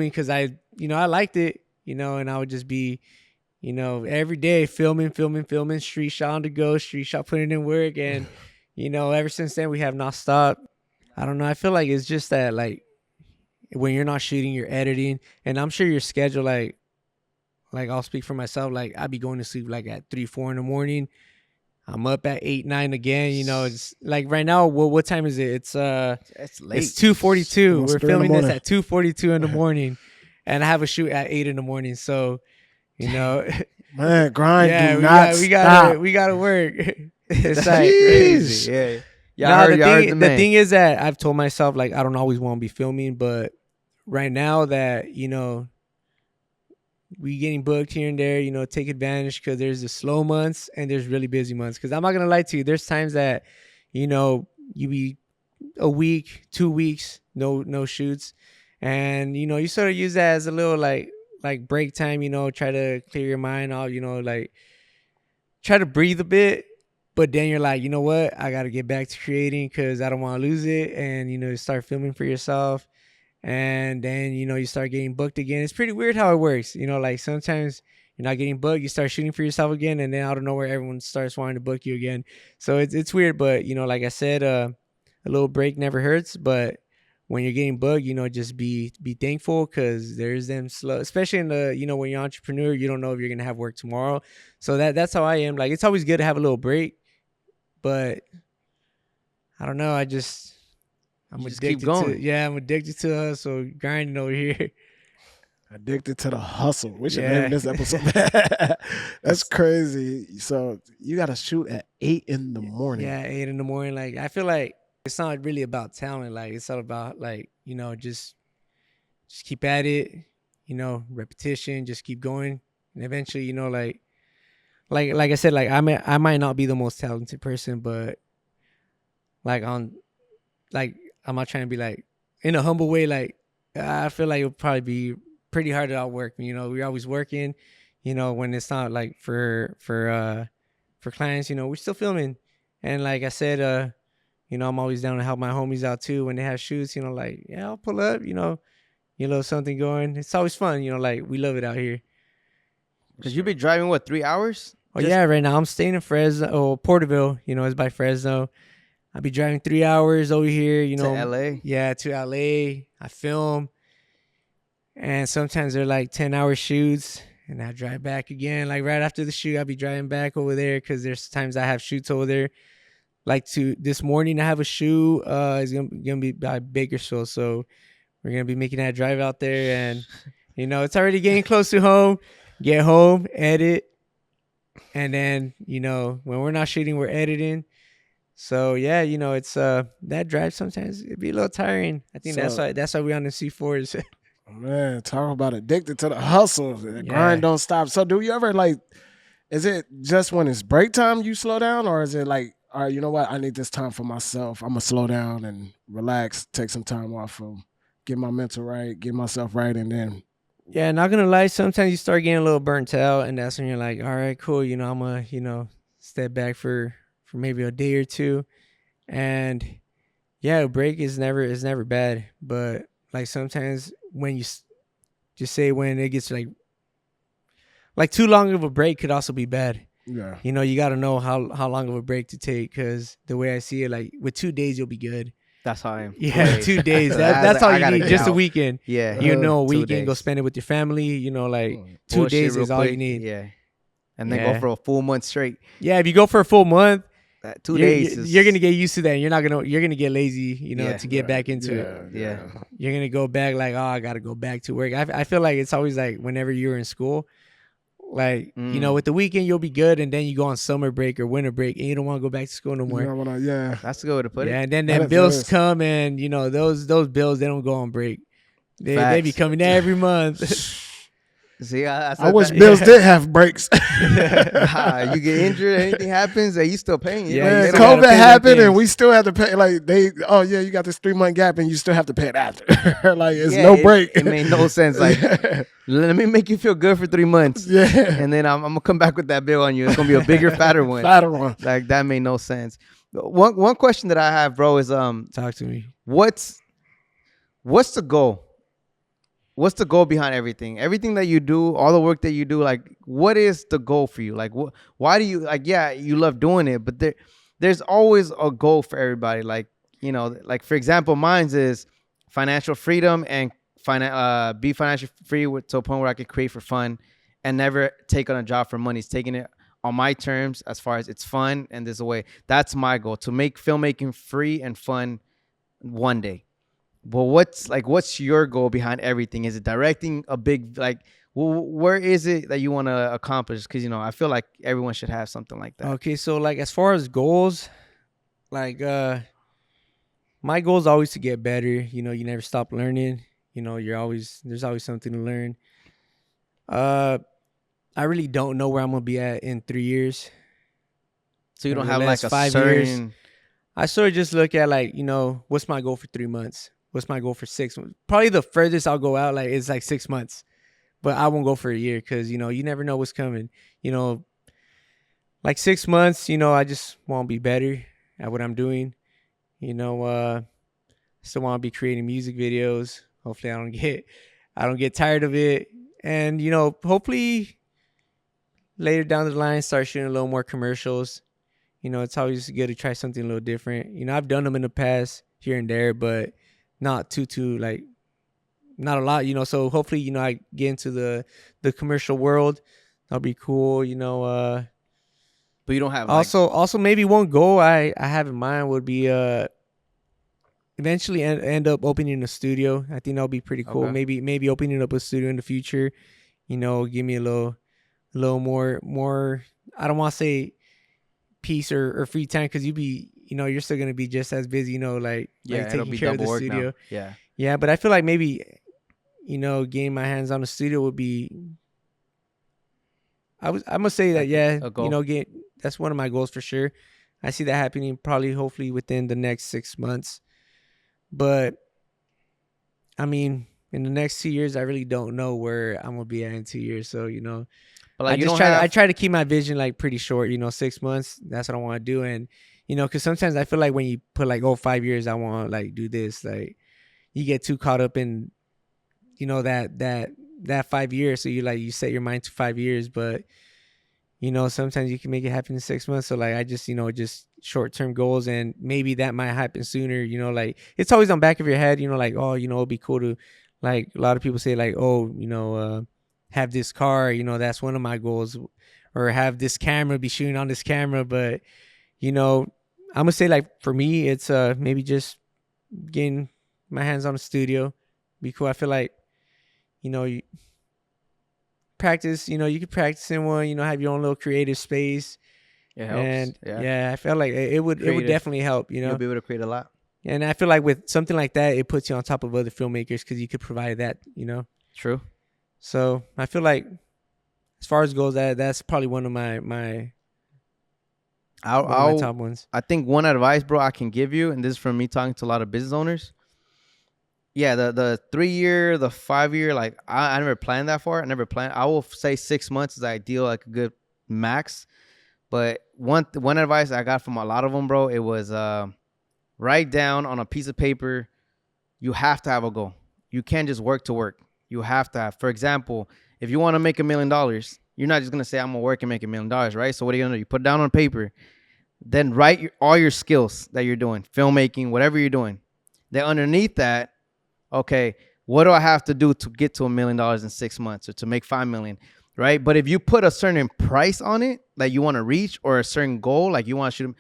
Because I liked it, and I would just be, every day filming, Street Shot on the go, Street Shot putting in work. And, ever since then we have not stopped. I don't know. I feel like it's just that, like, when you're not shooting, you're editing. And I'm sure your schedule, like I'll speak for myself. Like, I'd be going to sleep like at 3, 4 in the morning. I'm up at 8, 9 again. It's like right now. What time is it? It's late. It's 2:42. Almost We're 3 in the filming this morning. at 2:42 in the morning, and I have a shoot at 8 in the morning. So, Man, grind. yeah, Do not stop. we gotta work. It's like Jeez. Yeah. no, I heard the man. thing is that I've told myself, like, I don't always want to be filming, but right now that, we getting booked here and there, take advantage, because there's the slow months and there's really busy months. Because I'm not going to lie to you, there's times that, you be a week, 2 weeks, no shoots. And, you sort of use that as a little like break time, try to clear your mind out, like try to breathe a bit. But then you're like, you know what? I got to get back to creating because I don't want to lose it. And, start filming for yourself. And then, you start getting booked again. It's pretty weird how it works. Like sometimes you're not getting booked. You start shooting for yourself again. And then out of nowhere, everyone starts wanting to book you again. So it's weird. But, like I said, a little break never hurts. But when you're getting booked, just be thankful, because there's them slow, especially in the, when you're an entrepreneur, you don't know if you're going to have work tomorrow. So that's how I am. Like, it's always good to have a little break. But I don't know. I'm just addicted keep going. I'm addicted to hustle, grinding over here. Addicted to the hustle. We should Yeah. name this episode. That's crazy. So you got to shoot at 8 in the morning. Yeah, 8 in the morning. Like, I feel like it's not really about talent. Like, it's all about, like, just keep at it. Repetition. Just keep going, and eventually, like I said, like I might not be the most talented person, but I'm not trying to be like in a humble way. Like, I feel like it'll probably be pretty hard to outwork me. We're always working. When it's not like for clients, we're still filming. And like I said, I'm always down to help my homies out too when they have shoots. Like, yeah, I'll pull up. Something going. It's always fun. Like, we love it out here. Because you be driving, what, 3 hours? Oh, yeah, right now I'm staying in Fresno, Porterville, it's by Fresno. I'll be driving 3 hours over here, To LA? Yeah, to LA. I film. And sometimes they're like 10-hour shoots, and I drive back again. Like, right after the shoot, I'll be driving back over there, because there's times I have shoots over there. Like, this morning I have a shoot. It's gonna be by Bakersfield, so we're gonna be making that drive out there. And it's already getting close to home. Get home, edit, and then when we're not shooting, we're editing. So yeah, it's that drive sometimes it'd be a little tiring. I think that's why we on the C4s. Man, talk about addicted to the hustle. The grind don't stop. So do you ever, like, is it just when it's break time you slow down, or is it like, all right, you know what, I need this time for myself, I'm gonna slow down and relax, take some time off from get my mental right, get myself right, and then Yeah, not gonna lie, sometimes you start getting a little burnt out, and that's when you're like, all right, cool, I'm gonna step back for maybe a day or two. And yeah, a break is never bad, but like sometimes when you just say when it gets like too long of a break could also be bad. yeah. You got to know how long of a break to take, because the way I see it, like with 2 days you'll be good. That's how I am. Yeah, 2 days. That's I all you gotta need. get Just a out. weekend. Yeah. A 2 weekend, go days. spend it with your family. Like 2 Bullshit days real is all you quick. need. Yeah. And then Yeah. go for a full month straight. Yeah, if you go for a full month, 2 days. you're gonna get used to that. You're gonna get lazy, Yeah. to get back into it. Yeah. You're gonna go back like, oh, I gotta go back to work. I feel like it's always like whenever you're in school, Like, with the weekend, you'll be good. And then you go on summer break or winter break and you don't want to go back to school no more. Yeah. That's a good way to put it. Yeah. And then bills come and, those bills, they don't go on break. They be coming every month. See, I wish bills did have breaks. You get injured, anything happens, you still paying. Yeah, COVID happened and we still have to pay. Like you got this 3-month gap and you still have to pay it after. Like it's no break. It made no sense. Like, let me make you feel good for 3 months. Yeah, and then I'm gonna come back with that bill on you. It's gonna be a bigger, fatter one. Like that made no sense. One question that I have, bro, is talk to me. What's the goal? What's the goal behind everything? Everything that you do, all the work that you do, like, what is the goal for you? Like, why do you, like, yeah, you love doing it, but there's always a goal for everybody. Like, like, for example, mine's is financial freedom and be financially free to a point where I can create for fun and never take on a job for money. It's taking it on my terms as far as it's fun and there's a way. That's my goal, to make filmmaking free and fun one day. But what's your goal behind everything? Is it directing a big, like, where is it that you want to accomplish? Because, I feel like everyone should have something like that. Okay, so, like, as far as goals, like, my goal is always to get better. You never stop learning. There's always something to learn. I really don't know where I'm going to be at in 3 years. So you don't have, like, a 5 years? I sort of just look at, like, what's my goal for 3 months? What's my goal for 6 months? Probably the furthest I'll go out, like, is like 6 months. But I won't go for a year because, you never know what's coming. Like 6 months, I just want to be better at what I'm doing. Still want to be creating music videos. Hopefully I don't get tired of it. And, hopefully later down the line, start shooting a little more commercials. It's always good to try something a little different. I've done them in the past here and there, but not too like, not a lot, so hopefully, I get into the commercial world. That'll be cool, But you don't have also maybe one goal I have in mind would be eventually end up opening a studio. I think that'll be pretty cool. Okay. Maybe opening up a studio in the future, give me a little more, I don't want to say peace or free time, because you're still gonna be just as busy, like taking care of the studio. Yeah, but I feel like maybe getting my hands on a studio would be, I must say that that's one of my goals for sure. I see that happening hopefully within the next 6 months. But I mean, in the next 2 years, I really don't know where I'm gonna be at in 2 years. So but like, I try to keep my vision like pretty short. 6 months, that's what I want to do. And because sometimes I feel like when you put like 5 years, I want to like do this, like you get too caught up in that 5 years. So you set your mind to 5 years, but sometimes you can make it happen in 6 months. So like I just just short-term goals, and maybe that might happen sooner. Like it's always on the back of your head, like, oh, it'd be cool to, like, a lot of people say like, oh, have this car, that's one of my goals, or have this camera, be shooting on this camera. But I'm gonna say, like, for me, it's maybe just getting my hands on a studio. Be cool. I feel like you practice, you could practice in one, have your own little creative space. It helps. And yeah, I felt like it would definitely help, You'll be able to create a lot. And I feel like with something like that, it puts you on top of other filmmakers because you could provide that, True. So I feel like as far as goes, that's probably one of my top ones. I think one advice, bro, I can give you, and this is from me talking to a lot of business owners. Yeah, the 3 year, the 5 year, like I never planned that far. I will say 6 months is ideal, like a good max. But one advice I got from a lot of them, bro, it was write down on a piece of paper. You have to have a goal. You can't just work to work. You have to have, for example, if you want to make $1 million, you're not just going to say, I'm going to work and make $1 million, right? So what are you going to do? You put it down on paper. Then write all your skills that you're doing, filmmaking, whatever you're doing. Then underneath that, okay, what do I have to do to get to $1 million in 6 months, or to make 5 million, right? But if you put a certain price on it that you want to reach, or a certain goal, like you want to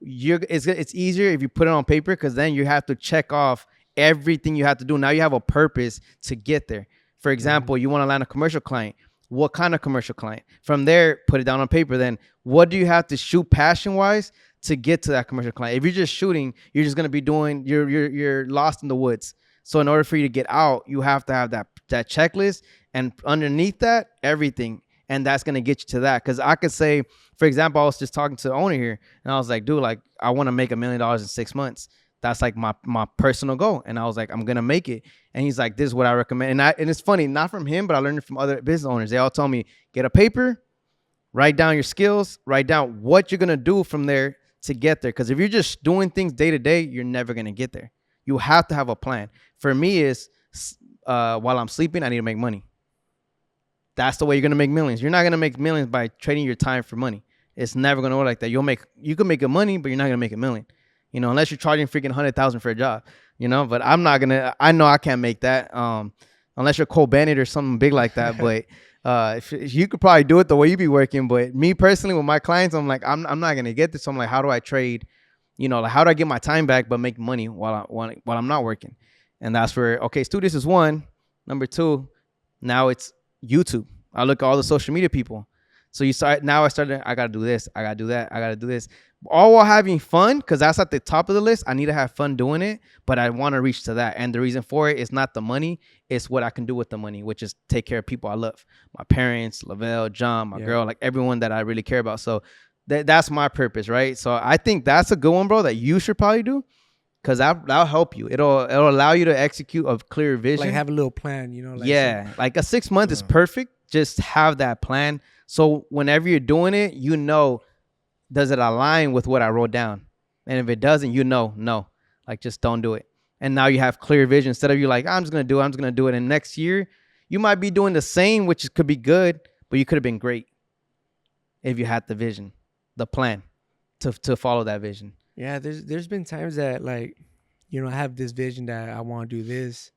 shoot, it's easier if you put it on paper, because then you have to check off everything you have to do. Now you have a purpose to get there. For example, you want to land a commercial client. What kind of commercial client? From there, put it down on paper. Then what do you have to shoot passion wise to get to that commercial client? If you're just shooting, you're just gonna be doing. You're lost in the woods. So in order for you to get out, you have to have that checklist, and underneath that, everything, and that's gonna get you to that. Because I could say, for example, I was just talking to the owner here, and I was like, dude, like I want to make $1 million in 6 months. That's like my personal goal. And I was like, I'm gonna make it. And he's like, this is what I recommend. And it's funny, not from him, but I learned it from other business owners. They all told me, get a paper, write down your skills, write down what you're gonna do from there to get there. Because if you're just doing things day to day, you're never gonna get there. You have to have a plan. For me, is while I'm sleeping, I need to make money. That's the way you're gonna make millions. You're not gonna make millions by trading your time for money. It's never gonna work like that. You can make a money, but you're not gonna make a million. You know, unless you're charging freaking 100,000 for a job. You know, but I'm not gonna. I know I can't make that. Unless you're Cole Bennett or something big like that. But if you could probably do it the way you be working. But me personally, with my clients, I'm like, I'm not gonna get this. So I'm like, how do I trade? You know, like how do I get my time back but make money while I'm not working? And that's where, okay, Stu, this is one. Number two, now it's YouTube. I look at all the social media people. So I gotta do this, I gotta do that, I gotta do this. All while having fun, because that's at the top of the list. I need to have fun doing it, but I want to reach to that. And the reason for it is not the money, it's what I can do with the money, which is take care of people I love. My parents, Lavelle, John, my girl, like everyone that I really care about. So that's my purpose, right? So I think that's a good one, bro, that you should probably do. Because that'll help you. It'll allow you to execute a clear vision. Like have a little plan, you know? Like like a 6 month is perfect. Just have that plan. So whenever you're doing it, you know, does it align with what I wrote down? And if it doesn't, you know, no. Like just don't do it. And now you have clear vision. Instead of you like, I'm just going to do it. And next year, you might be doing the same, which could be good, but you could have been great if you had the vision, the plan to follow that vision. Yeah, there's been times that, like, you know, I have this vision that I want to do this.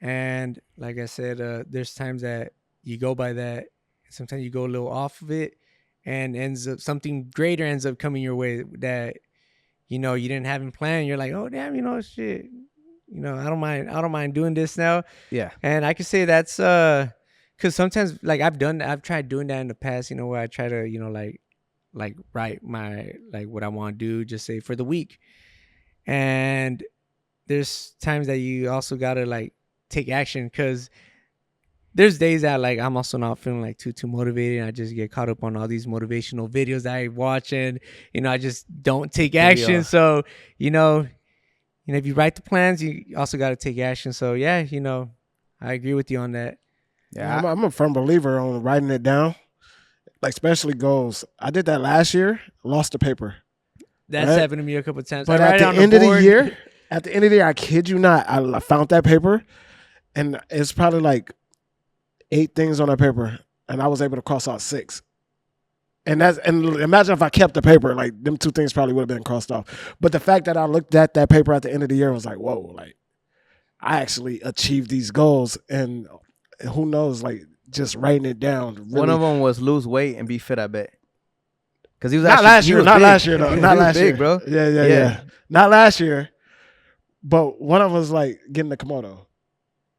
And like I said, there's times that you go by that. Sometimes you go a little off of it and something greater ends up coming your way that, you know, you didn't have in plan. You're like, oh, damn, you know, shit. You know, I don't mind doing this now. Yeah. And I can say that's because sometimes, like, I've tried doing that in the past, you know, where I try to, you know, like write my, like, what I want to do, just say for the week. And there's times that you also got to, like, take action, because there's days that, like, I'm also not feeling like too motivated. And I just get caught up on all these motivational videos that I watch, and, you know, I just don't take action. So, you know, if you write the plans, you also got to take action. So yeah, you know, I agree with you on that. Yeah, I'm a firm believer on writing it down, like especially goals. I did that last year, lost the paper. That's happened to me a couple of times. But at the end of the year, I kid you not, I found that paper, and it's probably like 8 things on that paper, and I was able to cross out 6. And imagine if I kept the paper, like them 2 things probably would have been crossed off. But the fact that I looked at that paper at the end of the year was like, whoa, like I actually achieved these goals. And who knows, like just writing it down. Really. One of them was lose weight and be fit, I bet. Because he was not last year, though. Not last year, bro. Yeah. Not last year, but one of them was like getting the Komodo.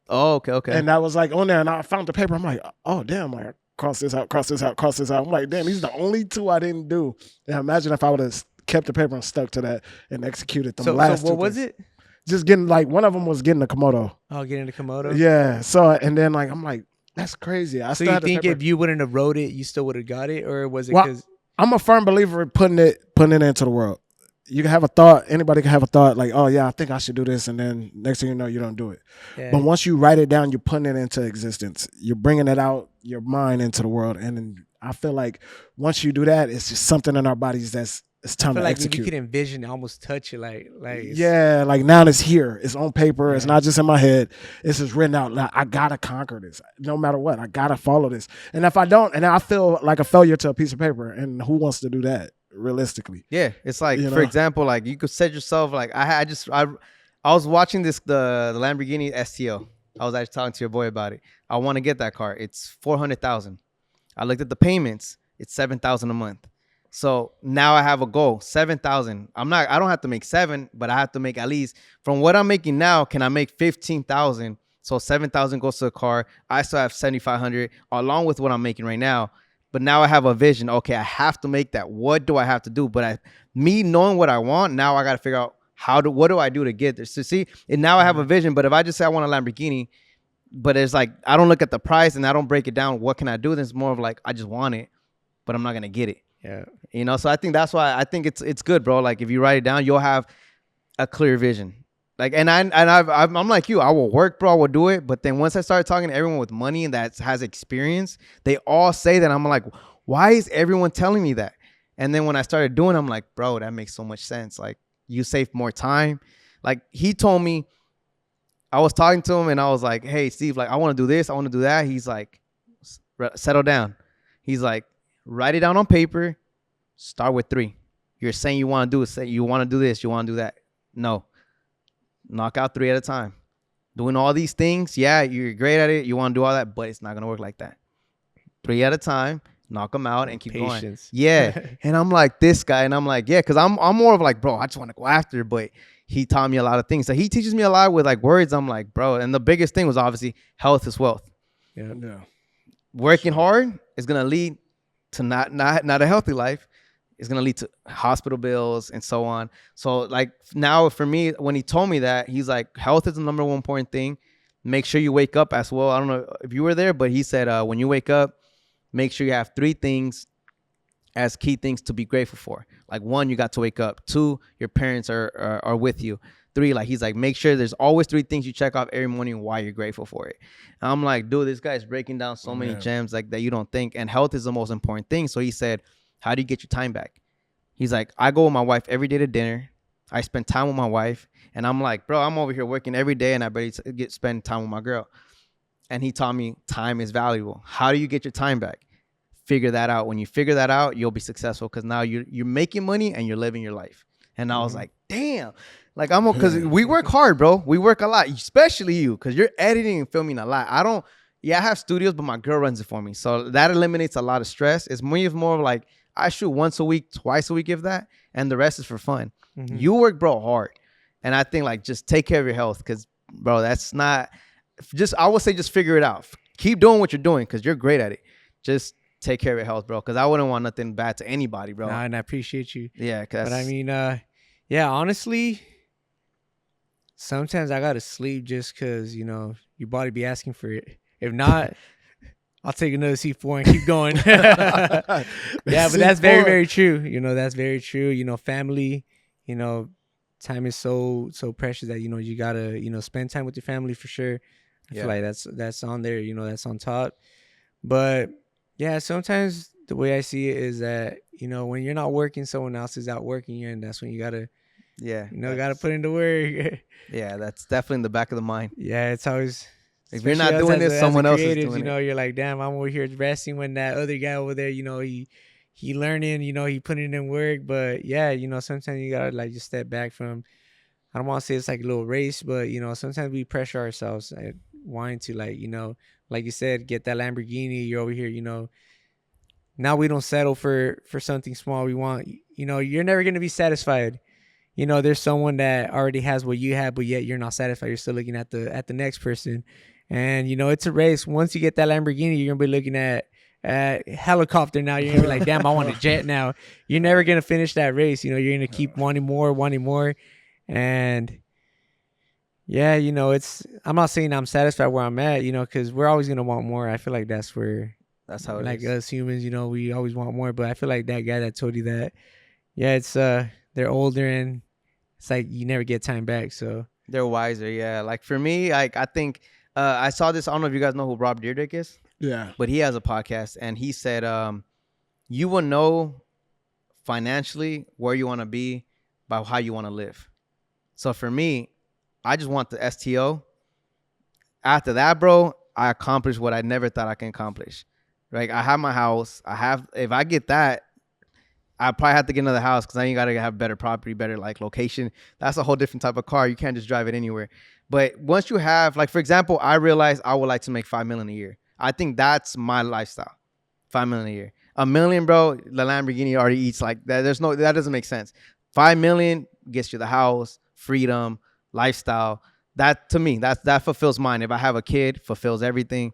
Oh, okay. And that was like on there, and I found the paper. I'm like, oh damn, like cross this out. I'm like, damn, these are the only 2 I didn't do. And imagine if I would have kept the paper and stuck to that and executed the last 2 So what was things. it? Just getting, like, one of them was getting the Komodo. Oh, getting the Komodo? Yeah. So, and then, like, I'm like, that's crazy. So you think if you wouldn't have wrote it, you still would have got it? Or was it because... Well, I'm a firm believer in putting it into the world. You can have a thought. Anybody can have a thought like, oh, yeah, I think I should do this. And then next thing you know, you don't do it. Yeah. But once you write it down, you're putting it into existence. You're bringing it out, your mind into the world. And I feel like once you do that, it's just something in our bodies it's time to execute. Like you can envision it, almost touch it. Like yeah, like now it's here. It's on paper. Yeah. It's not just in my head. It's just written out. Like, I got to conquer this. No matter what, I got to follow this. And if I don't, and I feel like a failure to a piece of paper, and who wants to do that? Realistically, yeah, it's like, for example, like you could set yourself like I was watching the Lamborghini STO. I was actually talking to your boy about it. I want to get that car. It's $400,000. I looked at the payments. It's $7,000 a month. So now I have a goal, $7,000. I don't have to make 7, but I have to make at least from what I'm making now. Can I make 15,000 So 7,000 goes to the car. I still have 7,500 along with what I'm making right now. But now I have a vision. Okay, I have to make that. What do I have to do? But me knowing what I want, now I got to figure out what do I do to get there? So see, and now I have a vision. But if I just say I want a Lamborghini, but it's like I don't look at the price and I don't break it down, what can I do? Then it's more of like I just want it, but I'm not gonna get it. Yeah. You know, so I think that's why I think it's good, bro. Like if you write it down, you'll have a clear vision. Like, I'm like you. I will work, bro. I will do it. But then once I started talking to everyone with money and that has experience, they all say that. I'm like, why is everyone telling me that? And then when I started doing, I'm like, bro, that makes so much sense. Like, you save more time. Like he told me, I was talking to him and I was like, hey, Steve, like I want to do this, I want to do that. He's like, settle down. He's like, write it down on paper. Start with 3. You're saying you want to do it. Say you want to do this, you want to do that. No. Knock out 3 at a time. Doing all these things, yeah, you're great at it. You want to do all that, but it's not going to work like that. 3 at a time, knock them out and keep Patience. going. Yeah. And I'm like this guy, and I'm like, yeah, because I'm more of like, bro, I just want to go after it, but he taught me a lot of things. So he teaches me a lot with like words. I'm like, bro, and the biggest thing was obviously health is wealth. Yeah. Working hard is going to lead to not a healthy life. It's going to lead to hospital bills and so on. So like now for me, when he told me that, he's like, health is the number one important thing. Make sure you wake up as well. I don't know if you were there, but he said, when you wake up, make sure you have 3 things as key things to be grateful for. Like 1, you got to wake up. 2, your parents are with you. 3, like he's like, make sure there's always 3 things you check off every morning why you're grateful for it. And I'm like, dude, this guy's breaking down so many gems like that you don't think. And health is the most important thing. So he said, how do you get your time back? He's like, I go with my wife every day to dinner. I spend time with my wife. And I'm like, bro, I'm over here working every day and I barely spend time with my girl. And he taught me time is valuable. How do you get your time back? Figure that out. When you figure that out, you'll be successful because now you're making money and you're living your life. And I was like, damn. Like because we work hard, bro. We work a lot, especially you, because you're editing and filming a lot. I have studios, but my girl runs it for me. So that eliminates a lot of stress. It's more of like, I shoot once a week, twice a week, if that, and the rest is for fun. Mm-hmm. You work, bro, hard. And I think like just take care of your health because, bro, that's not I would say just figure it out. Keep doing what you're doing because you're great at it. Just take care of your health, bro, because I wouldn't want nothing bad to anybody, bro. Nah, and I appreciate you. Yeah. But I mean, yeah, honestly, sometimes I got to sleep just because, you know, your body be asking for it. If not, I'll take another C4 and keep going. Yeah, but that's very, very true. You know, that's very true. You know, family, you know, time is so precious that, you know, you got to, you know, spend time with your family for sure. I feel like that's on there, you know, that's on top. But yeah, sometimes the way I see it is that, you know, when you're not working, someone else is out working you, and that's when you got to, you know, got to put in the work. Yeah, that's definitely in the back of the mind. Yeah, it's always... If you're not doing this, someone else is doing it. You know, you're like, damn, I'm over here resting when that other guy over there, you know, he learning, you know, he putting in work. But yeah, you know, sometimes you gotta like just step back from, I don't want to say it's like a little race, but you know, sometimes we pressure ourselves at wanting to, like, you know, like you said, get that Lamborghini. You're over here, you know. Now we don't settle for something small. We want, you know, you're never gonna be satisfied. You know, there's someone that already has what you have, but yet you're not satisfied. You're still looking at the next person. And, you know, it's a race. Once you get that Lamborghini, you're going to be looking at helicopter now. You're going to be like, damn, I want a jet now. You're never going to finish that race. You know, you're going to keep wanting more. And, yeah, you know, I'm not saying I'm satisfied where I'm at, you know, because we're always going to want more. I feel like that's how it like is. Us humans, you know, we always want more. But I feel like that guy that told you that, yeah, it's they're older and it's like you never get time back. So they're wiser. Yeah. Like for me, like I think I saw this. I don't know if you guys know who Rob Dyrdek is. Yeah. But he has a podcast and he said, you will know financially where you want to be by how you want to live. So for me, I just want the STO. After that, bro, I accomplished what I never thought I can accomplish. Like I have my house. If I get that, I probably have to get another house because then you got to have better property, better like location. That's a whole different type of car. You can't just drive it anywhere. But once you have, like, for example, I realized I would like to make $5 million a year. I think that's my lifestyle. $5 million a year. $1 million, bro, the Lamborghini already eats like that. That doesn't make sense. $5 million gets you the house, freedom, lifestyle. that to me, that fulfills mine. If I have a kid, fulfills everything.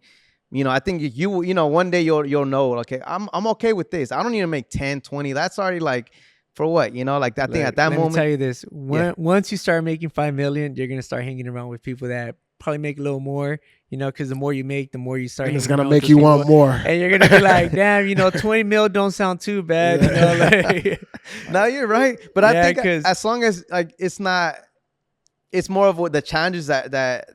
You know, I think you know, one day you'll know, okay, I'm okay with this. I don't need to make 10, 20. That's already like, for what, you know, like I think at that let moment. me tell you this. Once you start making 5 million, you're going to start hanging around with people that probably make a little more, you know, because the more you make, the more you start. And it's gonna make you want more. And you're gonna be like, damn, you know, 20 mil don't sound too bad. You know, like No, you're right. But I think as long as like it's not, it's more of what the challenges that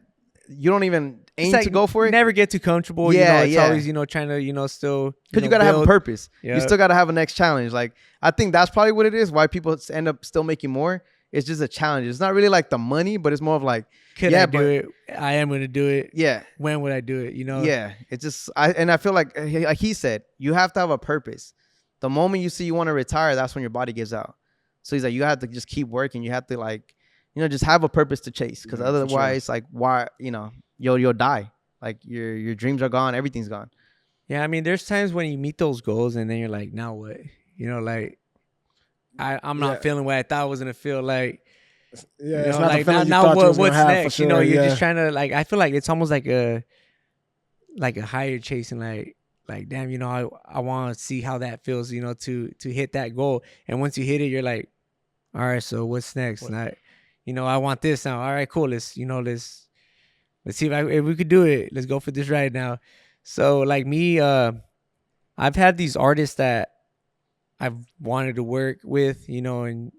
you don't even aim to go for it. Never get too comfortable. Yeah, you know, it's always, you know, trying to, you know, still, because you gotta have a purpose. Yeah. You still gotta have a next challenge. Like I think that's probably what it is. Why people end up still making more. It's just a challenge. It's not really like the money, but it's more of like, could I do it? I am going to do it. Yeah. When would I do it? You know? Yeah. It's just, I feel like he said, you have to have a purpose. The moment you see you want to retire, that's when your body gives out. So he's like, you have to just keep working. You have to like, you know, just have a purpose to chase. Because otherwise, like, why, you know, you'll die. Like your dreams are gone. Everything's gone. Yeah. I mean, there's times when you meet those goals and then you're like, now what? You know, like, I'm not feeling what I thought I was gonna feel like. Yeah, you it's know, not like the feeling now you thought what's next? Sure, you know, you're just trying to like. I feel like it's almost like a higher chasing. Like damn, you know, I want to see how that feels. You know, to hit that goal. And once you hit it, you're like, all right, so what's next? And I want this now. All right, cool. Let's see if we could do it. Let's go for this right now. So like me, I've had these artists that I've wanted to work with, you know, and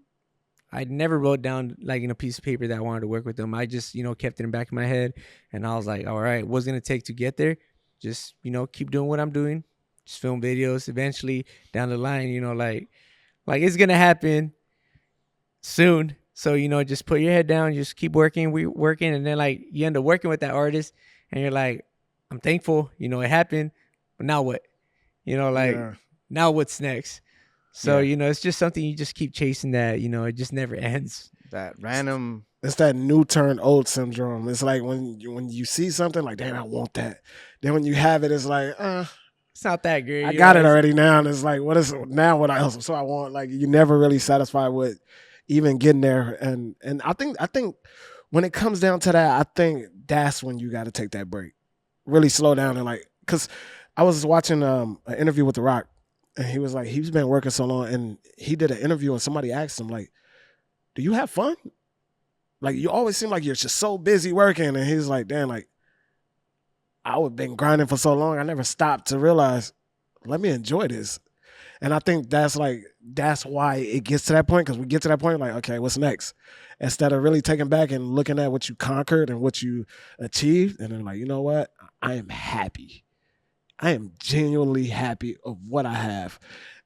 I never wrote down like in a piece of paper that I wanted to work with them. I just, you know, kept it in the back of my head, and I was like, all right, what's it gonna take to get there? Just, you know, keep doing what I'm doing. Just film videos. Eventually, down the line, you know, like it's gonna happen soon. So, you know, just put your head down, just keep working, and then like you end up working with that artist, and you're like, I'm thankful, you know, it happened, but now what? You know, like now what's next? So, you know, it's just something you just keep chasing that, you know, it just never ends. That random. It's that new turn old syndrome. It's like when you see something like, damn, I want that. Then when you have it, it's like, it's not that great. I got it already now. And it's like, what else? So I want, like, you're never really satisfied with even getting there. And I think when it comes down to that, I think that's when you got to take that break. Really slow down and like, because I was watching an interview with The Rock. And he was like, he's been working so long, and he did an interview, and somebody asked him, like, do you have fun? Like, you always seem like you're just so busy working. And he's like, damn, like, I've been grinding for so long, I never stopped to realize, let me enjoy this. And I think that's why it gets to that point, because we get to that point, like, okay, what's next? Instead of really taking back and looking at what you conquered and what you achieved, and then like, you know what? I am happy. I am genuinely happy of what I have.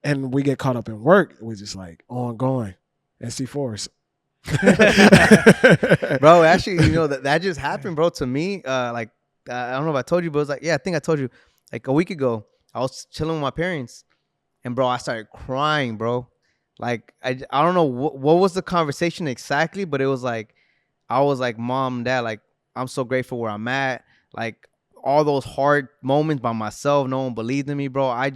And we get caught up in work. We're just like ongoing. SC4s. Bro, actually, you know, that just happened, bro, to me. Like, I don't know if I told you, but it was like, yeah, I think I told you like a week ago. I was chilling with my parents, and bro, I started crying, bro. Like, I don't know what was the conversation exactly, but it was like, I was like, Mom, Dad, like, I'm so grateful where I'm at. Like, all those hard moments by myself, no one believed in me, bro. I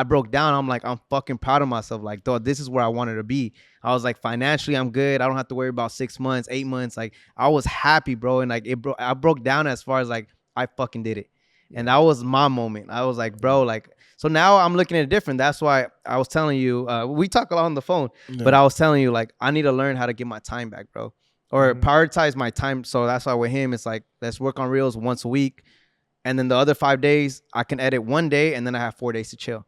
broke down. I'm like, I'm fucking proud of myself. Like, dog, this is where I wanted to be. I was like, financially, I'm good. I don't have to worry about 6 months, 8 months. Like, I was happy, bro. And like, I broke down as far as like, I fucking did it. And that was my moment. I was like, bro, like, so now I'm looking at it different. That's why I was telling you, we talk a lot on the phone, but I was telling you, like, I need to learn how to get my time back, bro, or prioritize my time. So that's why with him, it's like, let's work on reels once a week. And then the other 5 days, I can edit one day, and then I have 4 days to chill,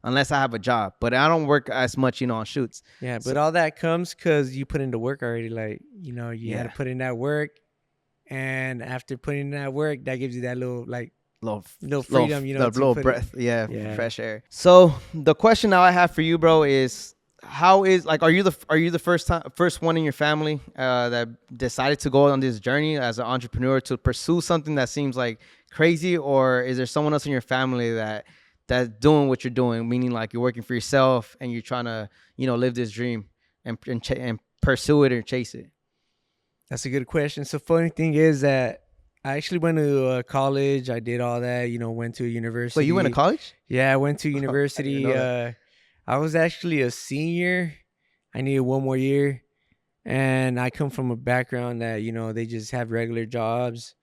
unless I have a job. But I don't work as much, you know, on shoots. Yeah, but all that comes because you put into work already. Like, you know, you had to put in that work, and after putting in that work, that gives you that little freedom, you know, little breath, fresh air. So the question now I have for you, bro, is how is like, are you the first one in your family that decided to go on this journey as an entrepreneur to pursue something that seems like crazy, or is there someone else in your family that's doing what you're doing, meaning like you're working for yourself and you're trying to, you know, live this dream and pursue it or chase it? That's a good question. So funny thing is that I actually went to college. I did all that, you know, went to a university. Wait, you went to college? Yeah, I went to university. I was actually a senior. I needed one more year. And I come from a background that, they just have regular jobs,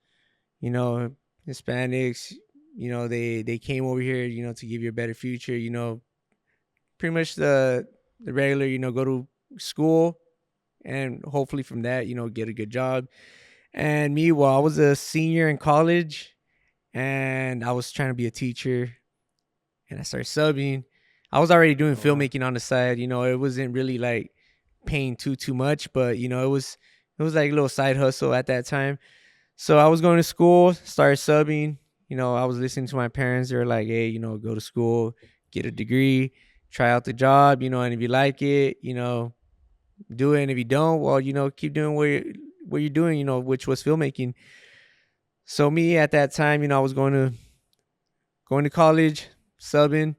Hispanics, they came over here, to give you a better future, pretty much the regular, go to school and hopefully from that, get a good job. And me, well, I was a senior in college and I was trying to be a teacher and I started subbing. I was already doing filmmaking on the side, it wasn't really like paying too much, but it was like a little side hustle at that time. So I was going to school, started subbing. I was listening to my parents. They were like, hey, go to school, get a degree, try out the job, and if you like it, do it. And if you don't, well, keep doing what you're doing, which was filmmaking. So me at that time, I was going to college, subbing,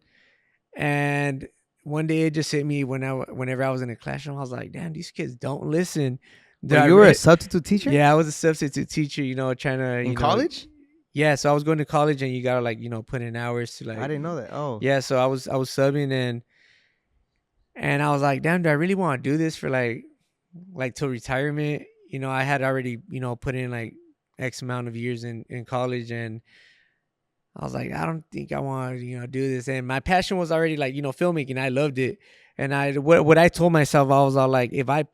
and one day it just hit me whenever I was in a classroom, I was like, damn, these kids don't listen. But you were a substitute teacher? Yeah, I was a substitute teacher, trying to in college? Yeah, so I was going to college and you gotta like, put in hours to like I didn't know that. Oh. Yeah, so I was subbing and I was like, damn, do I really want to do this for like till retirement? I had already, put in like X amount of years in college and I was like, I don't think I want to, do this. And my passion was already like, filmmaking. I loved it. And what I told myself, I was all like, if I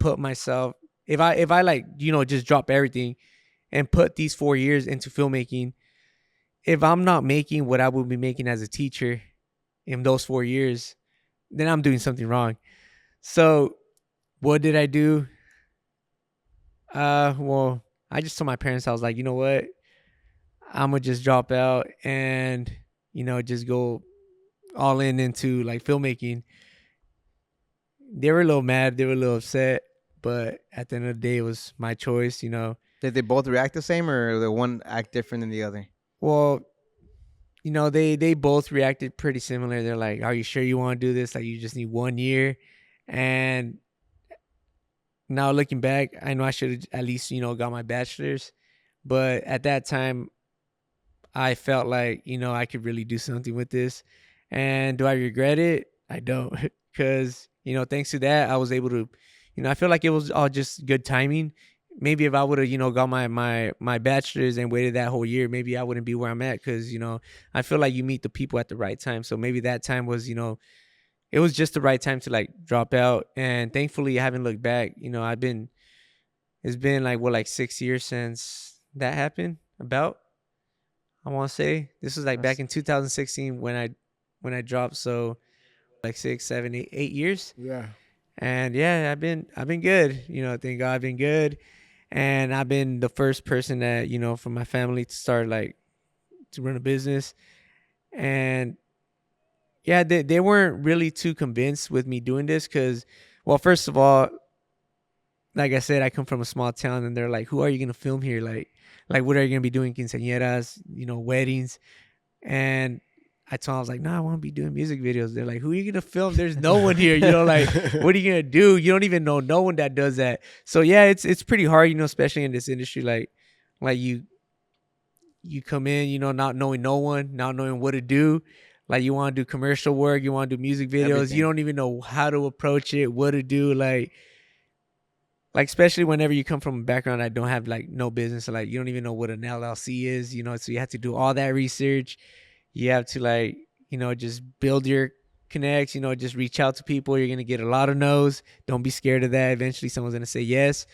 like, just drop everything and put these 4 years into filmmaking, if I'm not making what I would be making as a teacher in those 4 years, then I'm doing something wrong. So what did I do? Well, I just told my parents, I was like, you know what? I'm going to just drop out and, just go all into like filmmaking. They were a little mad. They were a little upset. But at the end of the day, it was my choice, Did they both react the same or the one act different than the other? Well, they both reacted pretty similar. They're like, are you sure you want to do this? Like, you just need 1 year. And now looking back, I know I should have at least, got my bachelor's. But at that time, I felt like, I could really do something with this. And do I regret it? I don't. Because, thanks to that, I was able to, I feel like it was all just good timing. Maybe if I would have, got my bachelor's and waited that whole year, maybe I wouldn't be where I'm at. Because, I feel like you meet the people at the right time. So maybe that time was, it was just the right time to like drop out. And thankfully, I haven't looked back. It's been like 6 years since that happened about. I want to say this was like back in 2016 when I dropped. So like 6, 7, 8 years. Yeah. And yeah, I've been good. Thank God I've been good. And I've been the first person that, from my family to start like to run a business. And yeah, they weren't really too convinced with me doing this because, well, first of all, like I said, I come from a small town and they're like, who are you going to film here? Like, what are you going to be doing? Quinceañeras, weddings. And I told them, I was like, no, I want to be doing music videos. They're like, who are you going to film? There's no one here. Like, what are you going to do? You don't even know no one that does that. So yeah, it's pretty hard, especially in this industry. Like you come in, not knowing no one, not knowing what to do. Like you want to do commercial work. You want to do music videos. Everything. You don't even know how to approach it, what to do. Like especially whenever you come from a background I don't have like no business. So, like you don't even know what an LLC is, so you have to do all that research. You have to like, just build your connects, just reach out to people. You're going to get a lot of no's. Don't be scared of that. Eventually someone's going to say yes.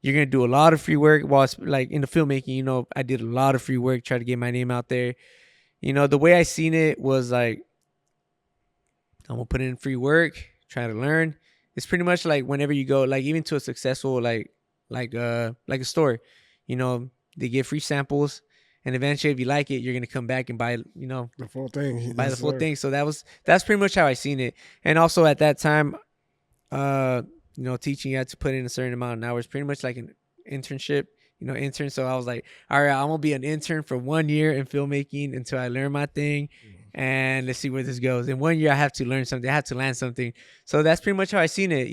You're going to do a lot of free work. While like in the filmmaking, I did a lot of free work, try to get my name out there. The way I seen it was like, I'm going to put in free work, try to learn. It's pretty much like whenever you go, like even to a successful, like a store, they give free samples. And eventually, if you like it, you're going to come back and buy, the full thing. Buy the full thing. So that's pretty much how I seen it. And also at that time, teaching, you had to put in a certain amount of hours, pretty much like an internship, intern. So I was like, all right, I'm going to be an intern for 1 year in filmmaking until I learn my thing. And let's see where this goes. In 1 year, I have to learn something. I have to land something. So that's pretty much how I seen it.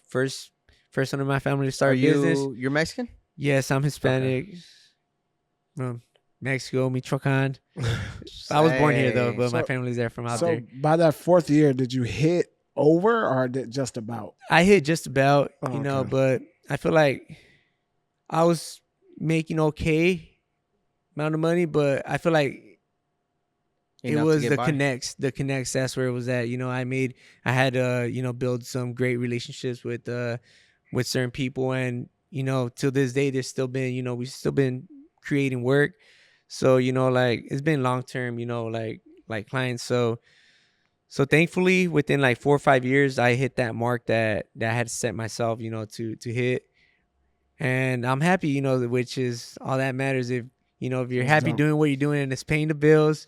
First one in my family to start a business. You're Mexican? Yes, I'm Hispanic. Okay. Mexico, Michoacan. I was born here though, but my family's there from out there. So by that 4th year, did you hit over or just about? I hit just about, but I feel like I was making okay amount of money, but I feel like it Enough to was get the by. connects. That's where it was at. I had to, build some great relationships with certain people, and till this day, there's still been, we've still been creating work. So like it's been long term, like clients. So thankfully, within like 4 or 5 years, I hit that mark that I had set myself, to hit, and I'm happy, which is all that matters. If you're That's happy dope. doing what you're doing and it's paying the bills,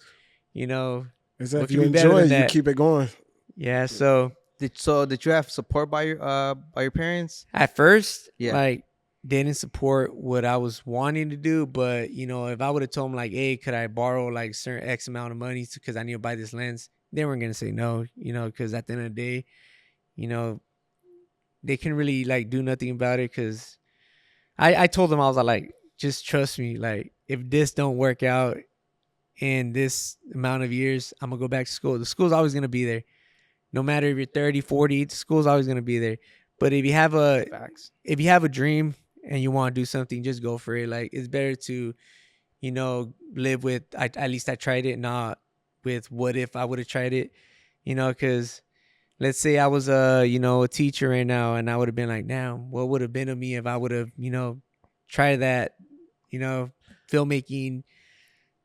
you know, Is that what if could you be better enjoy than it, you that? keep it going. Yeah. So Did you have support by your parents? at first, Yeah. like, they didn't support what I was wanting to do, but if I would have told them like, hey, could I borrow like certain X amount of money because I need to buy this lens, they weren't gonna say no, because at the end of the day, you know, they can really like do nothing about it. Because I told them, I was like, just trust me. Like, if this don't work out in this amount of years, I'm gonna go back to school. The school's always gonna be there. No matter if you're 30, 40, the school's always gonna be there. But if you have Facts. a dream and you want to do something, just go for it. Like, it's better to, live with, at least I tried it, not with what if I would have tried it. Because let's say I was a teacher right now, and I would have been like, damn, what would have been of me if I would have, tried that, filmmaking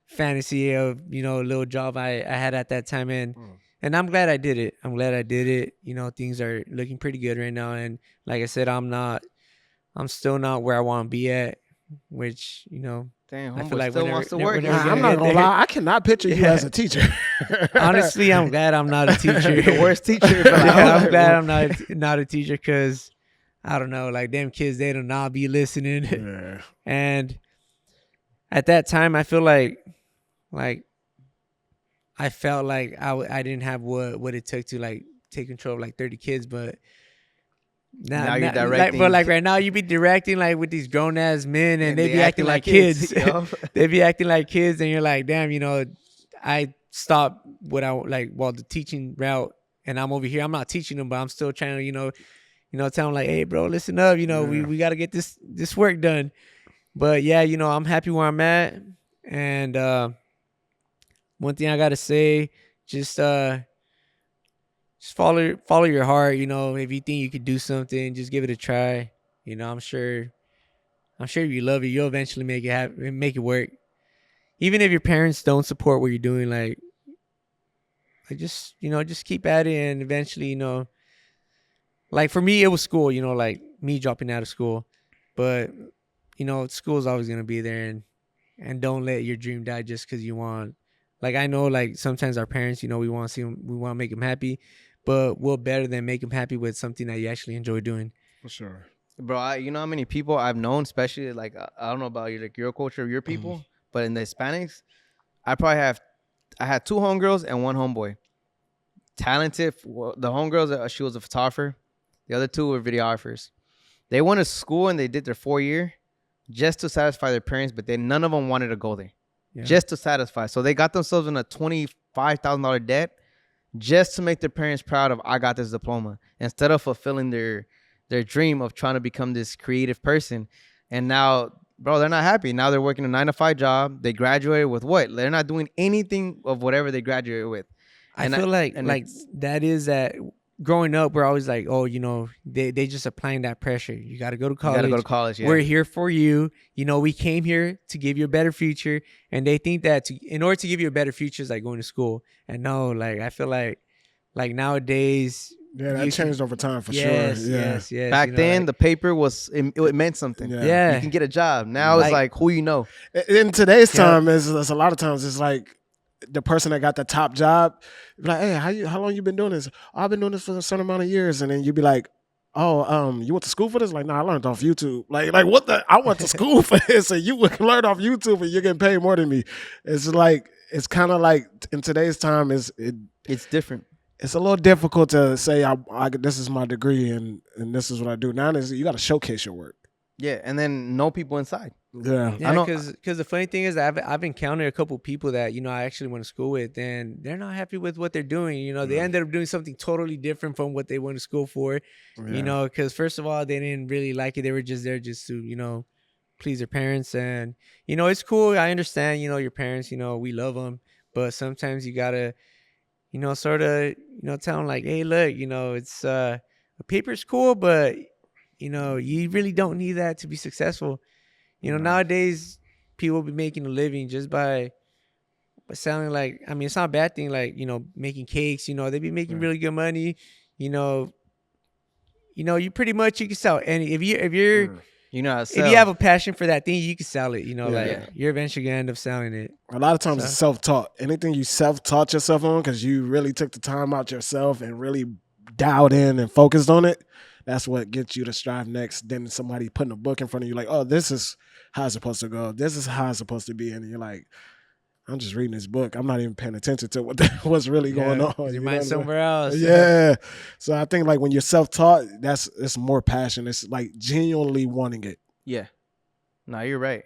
fantasy of, little job I had at that time. And I'm glad I did it. Things are looking pretty good right now. And like I said, I'm still not where I want to be at, which, Damn, I feel homeboy like still we're wants to never- work. we're never Nah, gonna I'm not get gonna there. lie. I cannot picture you Yeah. as a teacher. Honestly, I'm glad I'm not a teacher. You're the worst teacher. But Yeah, I'm glad I'm not a teacher, because I don't know, like, them kids, they do not be listening. Yeah. And at that time, I feel like I felt like I didn't have what it took to like take control of like 30 kids, but Now you're like, directing. but like right now, you be directing like with these grown ass men, and they they be acting like kids. yo. They be acting like kids, and you're like, damn, I stopped what I like, the teaching route, and I'm over here. I'm not teaching them, but I'm still trying to, tell them like, hey, bro, listen up. We got to get this work done. But yeah, I'm happy where I'm at, and one thing I gotta say, just follow your heart. If you think you could do something, just give it a try. I'm sure if you love it, you'll eventually make it happen, make it work. Even if your parents don't support what you're doing, like just keep at it, and eventually, like for me, it was school. Like me dropping out of school, but school's always gonna be there, and don't let your dream die just because you want. Like, I know, like, sometimes our parents, we want to see them, we want to make them happy, but what better than make them happy with something that you actually enjoy doing? For sure. Bro, you know how many people I've known, especially like I don't know about your culture, your people, but in the Hispanics, I had two homegirls and one homeboy. Talented. Well, the homegirls, she was a photographer. The other two were videographers. They went to school and they did their 4 year just to satisfy their parents, but none of them wanted to go there. Yeah. Just to satisfy. So they got themselves in a $25,000 debt just to make their parents proud of, I got this diploma, instead of fulfilling their dream of trying to become this creative person. And now, bro, they're not happy. Now they're working a 9-to-5 job. They graduated with what? They're not doing anything of whatever they graduated with. I feel like that is that growing up, we're always like, oh, they just applying that pressure. You got to go to college. You got to go to college, yeah. We're here for you. We came here to give you a better future. And they think that in order to give you a better future is like going to school. And no, like, I feel like nowadays. Yeah, that changed over time for sure. Yes. Back then, the paper it meant something. Yeah. You can get a job. Now it's like who you know. In today's time, is a lot of times it's like the person that got the top job, be like, hey, how long you been doing this? Oh, I've been doing this for a certain amount of years. And then you'd be like, oh, you went to school for this? Like, no, I learned off YouTube. Like what the? I went to school for this, and you learned off YouTube, and you're getting paid more than me. It's like, it's kind of like in today's time, it's different. It's a little difficult to say, this is my degree and this is what I do. Now you got to showcase your work. Yeah, and then know people inside. Yeah. Yeah, I know. because the funny thing is I've encountered a couple people that, you know, I actually went to school with, and they're not happy with what they're doing. You know, they ended up doing something totally different from what they went to school for. You Yeah. know, because first of all, they didn't really like it. They were just there just to, you know, please their parents. And, you know, it's cool. I understand, you know, your parents, you know, we love them. But sometimes you got to, you know, sort of, you know, tell them like, hey, look, you know, it's a paper's cool, but, you know, you really don't need that to be successful. You know, nowadays people be making a living just by selling, like, I mean, it's not a bad thing, like, you know, making cakes, you know, they be making really good money. You know, you pretty much, you can sell any, if you're You know how to if sell. you have a passion for that thing, you can sell it, you know, Yeah. like you're eventually gonna end up selling it. A lot of times So- it's self-taught. Anything you self-taught yourself on because you really took the time out yourself and really dialed in and focused on it, that's what gets you to strive next. Then somebody putting a book in front of you like, oh, this is how it's supposed to go. This is how it's supposed to be. And you're like, I'm just reading this book. I'm not even paying attention to what's really going on. 'cause You your know what I'm mind's saying? somewhere else. Yeah. So I think like when you're self-taught, it's more passion. It's like genuinely wanting it. Yeah. No, you're right.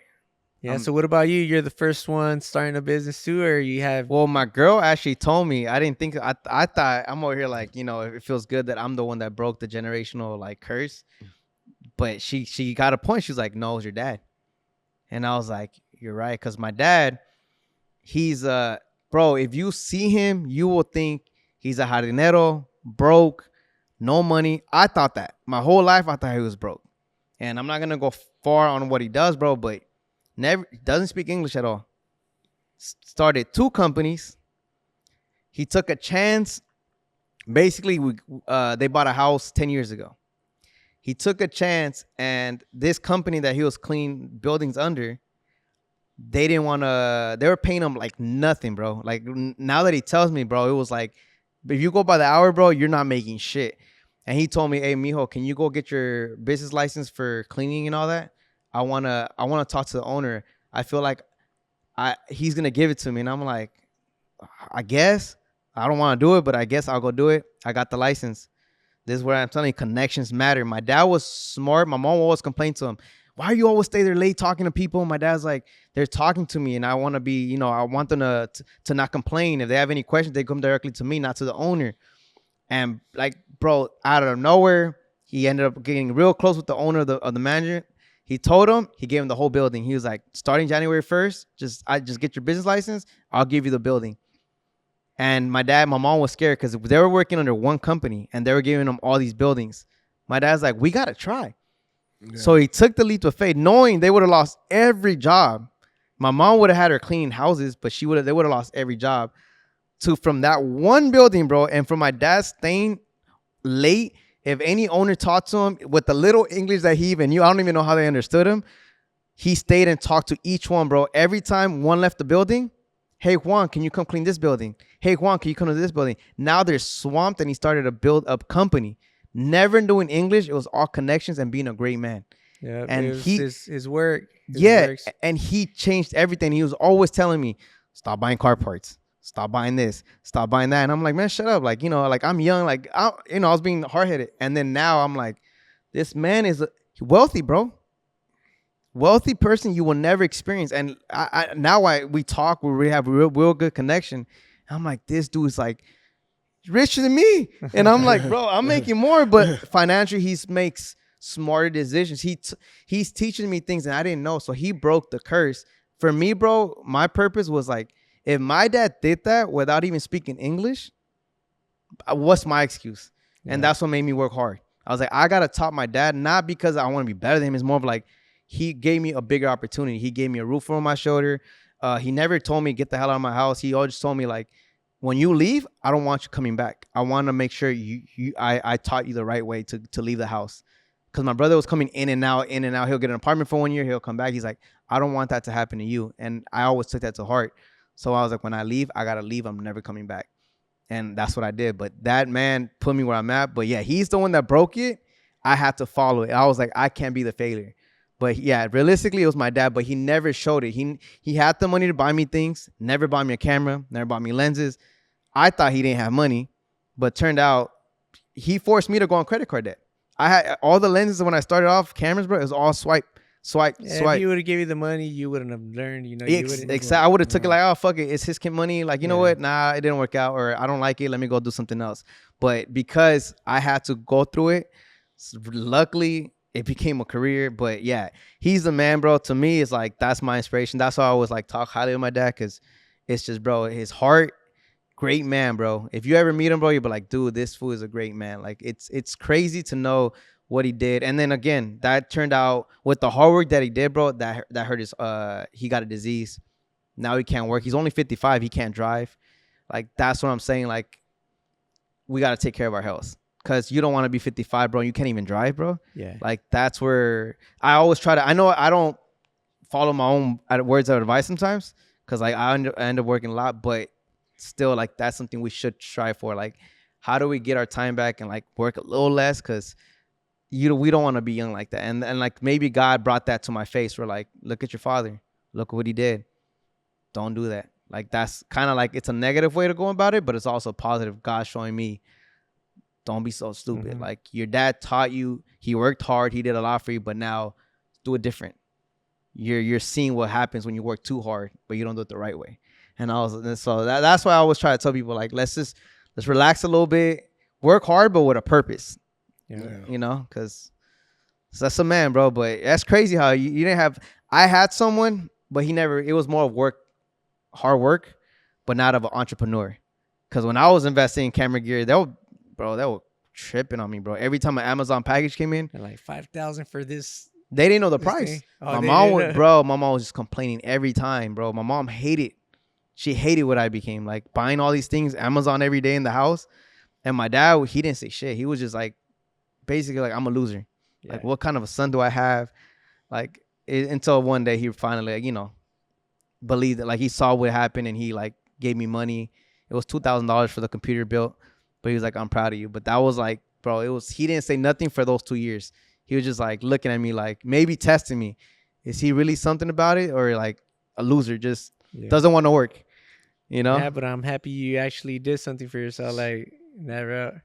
Yeah. So what about you? You're the first one starting a business too, or you have? Well, my girl actually told me. I didn't think. I thought I'm over here like, you know, it feels good that I'm the one that broke the generational like curse. But she got a point. She was like, no, it was your dad. And I was like, you're right, because my dad, he's bro. If you see him, you will think he's a jardinero, broke, no money. I thought that my whole life. I thought he was broke. And I'm not gonna go far on what he does, bro, but never doesn't speak English at all. Started 2 companies. He took a chance. Basically, they bought a house 10 years ago. He took a chance, and this company that he was cleaning buildings under, they didn't want to. They were paying him like nothing, bro. Like now that he tells me, bro, it was like, if you go by the hour, bro, you're not making shit. And he told me, hey, mijo, can you go get your business license for cleaning and all that? I wanna talk to the owner. I feel like he's gonna give it to me. And I'm like, I guess. I don't want to do it, but I guess I'll go do it. I got the license. This is where I'm telling you, connections matter. My dad was smart. My mom always complained to him, why you always stay there late talking to people? My dad's like, they're talking to me, and I want to be, you know, I want them to not complain. If they have any questions, they come directly to me, not to the owner. And like, bro, out of nowhere, he ended up getting real close with the owner of the manager. He told him, he gave him the whole building. He was like, starting January 1st, just get your business license. I'll give you the building. And my mom was scared because they were working under one company and they were giving them all these buildings. My dad's like, we got to try. Yeah. So he took the leap of faith, knowing they would have lost every job. My mom would have had her cleaning houses, but they would have lost every job. From that one building, bro, and from my dad staying late, if any owner talked to him with the little English that he even knew, I don't even know how they understood him. He stayed and talked to each one, bro. Every time one left the building, hey, Juan, can you come clean this building? Hey, Juan, can you come to this building? Now they're swamped, and he started to build up company. Never doing English. It was all connections and being a great man. Yeah, and his work. And he changed everything. He was always telling me, stop buying car parts. Stop buying this. Stop buying that. And I'm like, man, shut up. Like, you know, like I'm young. Like, I was being hard-headed. And then now I'm like, this man is wealthy, bro. Wealthy person you will never experience. And we talk, we have real good connection. I'm like, this dude is like richer than me. And I'm like, bro, I'm making more, but financially he makes smarter decisions. He's teaching me things that I didn't know. So he broke the curse. For me, bro, my purpose was like, if my dad did that without even speaking English, what's my excuse? And that's what made me work hard. I was like, I got to top my dad, not because I want to be better than him. It's more of like, he gave me a bigger opportunity. He gave me a roof over my shoulder. He never told me, get the hell out of my house. He always told me, like, when you leave, I don't want you coming back. I want to make sure I taught you the right way to leave the house. Because my brother was coming in and out. He'll get an apartment for 1 year. He'll come back. He's like, I don't want that to happen to you. And I always took that to heart. So I was like, when I leave, I got to leave. I'm never coming back. And that's what I did. But that man put me where I'm at. But yeah, he's the one that broke it. I had to follow it. I was like, I can't be the failure. But yeah, realistically, it was my dad. But he never showed it. He had the money to buy me things. Never bought me a camera. Never bought me lenses. I thought he didn't have money. But turned out he forced me to go on credit card debt. I had all the lenses when I started off, cameras, bro, it was all swipe. Swipe. If he would have given you the money, you wouldn't have learned. You know, Exactly. I would have took it like, oh fuck it, it's his money. Like, you know what? Nah, it didn't work out, or I don't like it. Let me go do something else. But because I had to go through it, luckily it became a career. But yeah, he's the man, bro. To me, it's like that's my inspiration. That's why I always like talk highly of my dad, because it's just, bro, his heart, great man, bro. If you ever meet him, bro, you'll be like, dude, this fool is a great man. Like it's crazy to know what he did. And then again, that turned out with the hard work that he did, bro, that hurt his he got a disease. Now he can't work. He's only 55. He can't drive. Like, that's what I'm saying. Like, we got to take care of our health, because you don't want to be 55, bro, and you can't even drive, bro. Yeah. Like, that's where I always try to, I know I don't follow my own words of advice sometimes, because like I end up working a lot, but still, like, that's something we should strive for. Like, how do we get our time back and like work a little less? Because we don't want to be young like that. And like, maybe God brought that to my face. We're like, look at your father. Look what he did. Don't do that. Like, that's kind of like, it's a negative way to go about it, but it's also positive. God showing me, don't be so stupid. Mm-hmm. Like, your dad taught you, he worked hard, he did a lot for you, but now do it different. You're seeing what happens when you work too hard, but you don't do it the right way. And so that's why I always try to tell people, like, let's relax a little bit, work hard, but with a purpose. Yeah. You know, because that's a man, bro. But that's crazy how you didn't have. I had someone, but it was more of hard work, but not of an entrepreneur. Because when I was investing in camera gear, they were tripping on me, bro. Every time an Amazon package came in, they're like $5,000 for this. They didn't know the price. Oh, my mom was just complaining every time, bro. My mom hated. She hated what I became, like buying all these things, Amazon every day in the house. And my dad, he didn't say shit. He was just like, basically like, I'm a loser. Yeah. Like, what kind of a son do I have? Like, until one day he finally, like, you know, believed it. Like, he saw what happened and he like gave me money. It was $2,000 for the computer bill, but he was like, I'm proud of you. But that was like, bro, he didn't say nothing for those 2 years. He was just like looking at me, like maybe testing me. Is he really something about it, or like a loser just doesn't want to work? You know? Yeah, but I'm happy you actually did something for yourself. Like, never.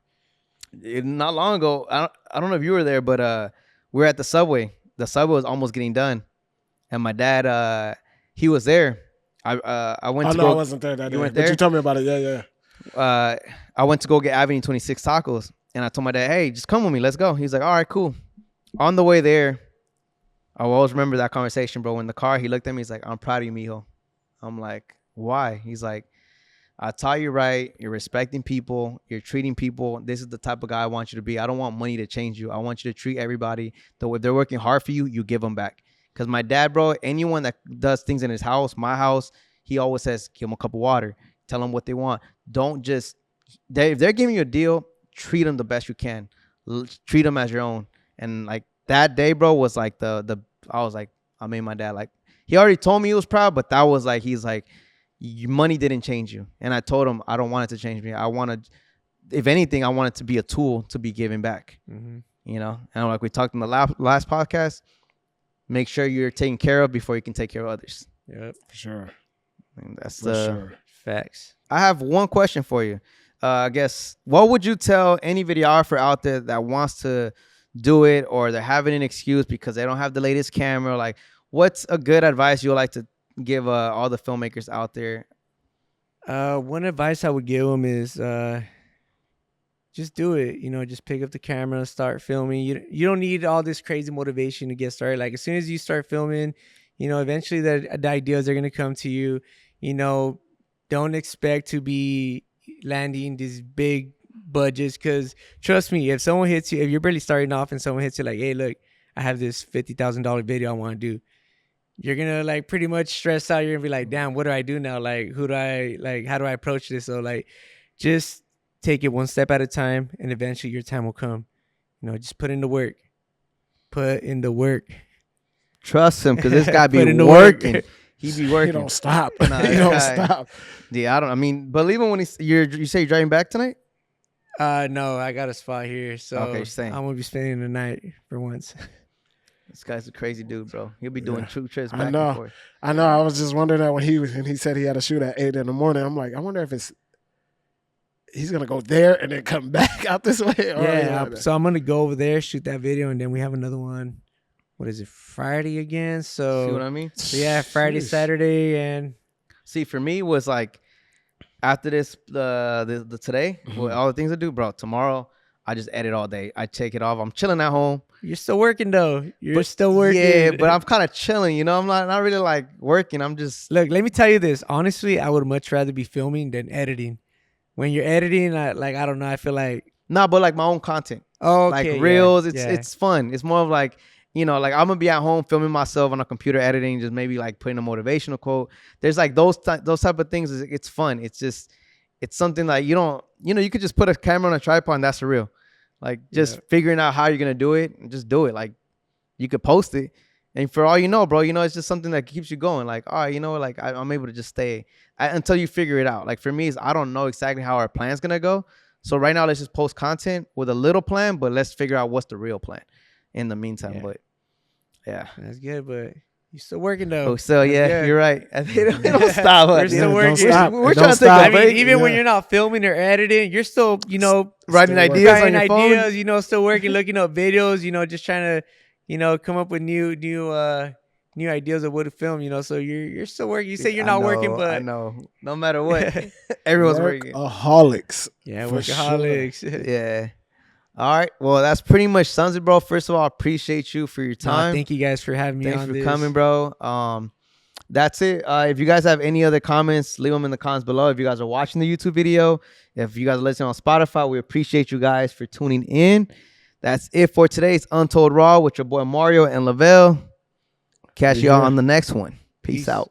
Not long ago, I don't know if you were there, but we were at the subway. The subway was almost getting done, and my dad, he was there. I went. I wasn't there that day. But you told me about it. Yeah. I went to go get Avenue 26 tacos, and I told my dad, "Hey, just come with me. Let's go." He's like, "All right, cool." On the way there, I will always remember that conversation, bro. In the car, he looked at me. He's like, "I'm proud of you, mijo." I'm like, "Why?" He's like, I taught you right. You're respecting people. You're treating people. This is the type of guy I want you to be. I don't want money to change you. I want you to treat everybody. Though if they're working hard for you, you give them back. Because my dad, bro, anyone that does things in his house, my house, he always says, give them a cup of water. Tell them what they want. Don't just, if they're giving you a deal, treat them the best you can. Treat them as your own. And like that day, bro, was like I was like, I made my dad like, he already told me he was proud, but that was like, he's like, money didn't change you. And I told him I don't want it to change me. I wanted, if anything, I want it to be a tool to be given back. Mm-hmm. You know, and like we talked in the last podcast, make sure you're taken care of before you can take care of others. Yep, for sure. And that's the facts. I have one question for you. I guess, what would you tell any videographer out there that wants to do it, or they're having an excuse because they don't have the latest camera? Like, what's a good advice you would like to give all the filmmakers out there? One advice I would give them is just do it. You know, just pick up the camera, start filming. You don't need all this crazy motivation to get started. Like, as soon as you start filming, you know, eventually the ideas are going to come to you. You know, don't expect to be landing these big budgets, because trust me, if someone hits you, if you're barely starting off and someone hits you like, hey, look, I have this $50,000 video I want to do, you're gonna like pretty much stress out. You're gonna be like, damn, what do I do now? Like, how do I approach this? So like, just take it one step at a time, and eventually your time will come. You know, just put in the work. Trust him, because this guy be working. He be working. He don't stop. Nah, he don't stop. Yeah, I mean, but even when you say you're driving back tonight? No, I got a spot here, so okay, I'm gonna be spending the night for once. This guy's a crazy dude, bro. He'll be doing true trips back and forth. I know. I was just wondering that when he said he had to shoot at 8 a.m. I'm like, I wonder if he's gonna go there and then come back out this way. So I'm gonna go over there, shoot that video, and then we have another one, what is it, Friday again? So See what I mean? so yeah, Friday, Sheesh. Saturday, and See, for me, it was like after this, the today, with all the things I do, bro. Tomorrow, I just edit all day. I take it off. I'm chilling at home. you're still working though. You're But still working. Yeah, but I'm kind of chilling. You know, I'm not really like working. I'm just Look, let me tell you this. Honestly, I would much rather be filming than editing. When you're editing, I don't know. I feel like but like my own content, like okay, reels. yeah. It's fun. It's more of like, you know, like I'm gonna be at home filming myself on a computer editing, just maybe like putting a motivational quote. There's like those type of things. It's fun. It's just it's something like you don't, you know, you could just put a camera on a tripod and that's a reel. Like just figuring out how you're gonna do it and just do it. Like you could post it, and for all you know, bro, you know, it's just something that keeps you going. Like, all right, you know, like I'm able to just stay until you figure it out. Like for me, I don't know exactly how our plan's gonna go. So right now, let's just post content with a little plan, but let's figure out what's the real plan in the meantime. Yeah. But yeah, That's good, but you're still working though. oh, so That's yeah, good. you're right. It don't stop. We're us. still Don't working. stop. We're It trying don't to take stop. a I mean, break. even when Yeah. you're not filming or editing, you're still, you know, Writing Still ideas on writing your phone. ideas, you know, still working, looking up videos, you know, just trying to, you know, come up with new ideas of what to film, you know. So you're still working. You say you're not working, but I know. No matter what, everyone's working. Workaholics. yeah, for sure. workaholics. Yeah. All right. Well, that's pretty much sums it, bro. First of all, I appreciate you for your time. Thank you guys for having me Thanks on for this. coming, bro. That's it. If you guys have any other comments, leave them in the comments below. If you guys are watching the YouTube video, if you guys are listening on Spotify, we appreciate you guys for tuning in. That's it for today's Untold Raw with your boy Mario and Lavelle. Catch y'all on the next one. Peace out.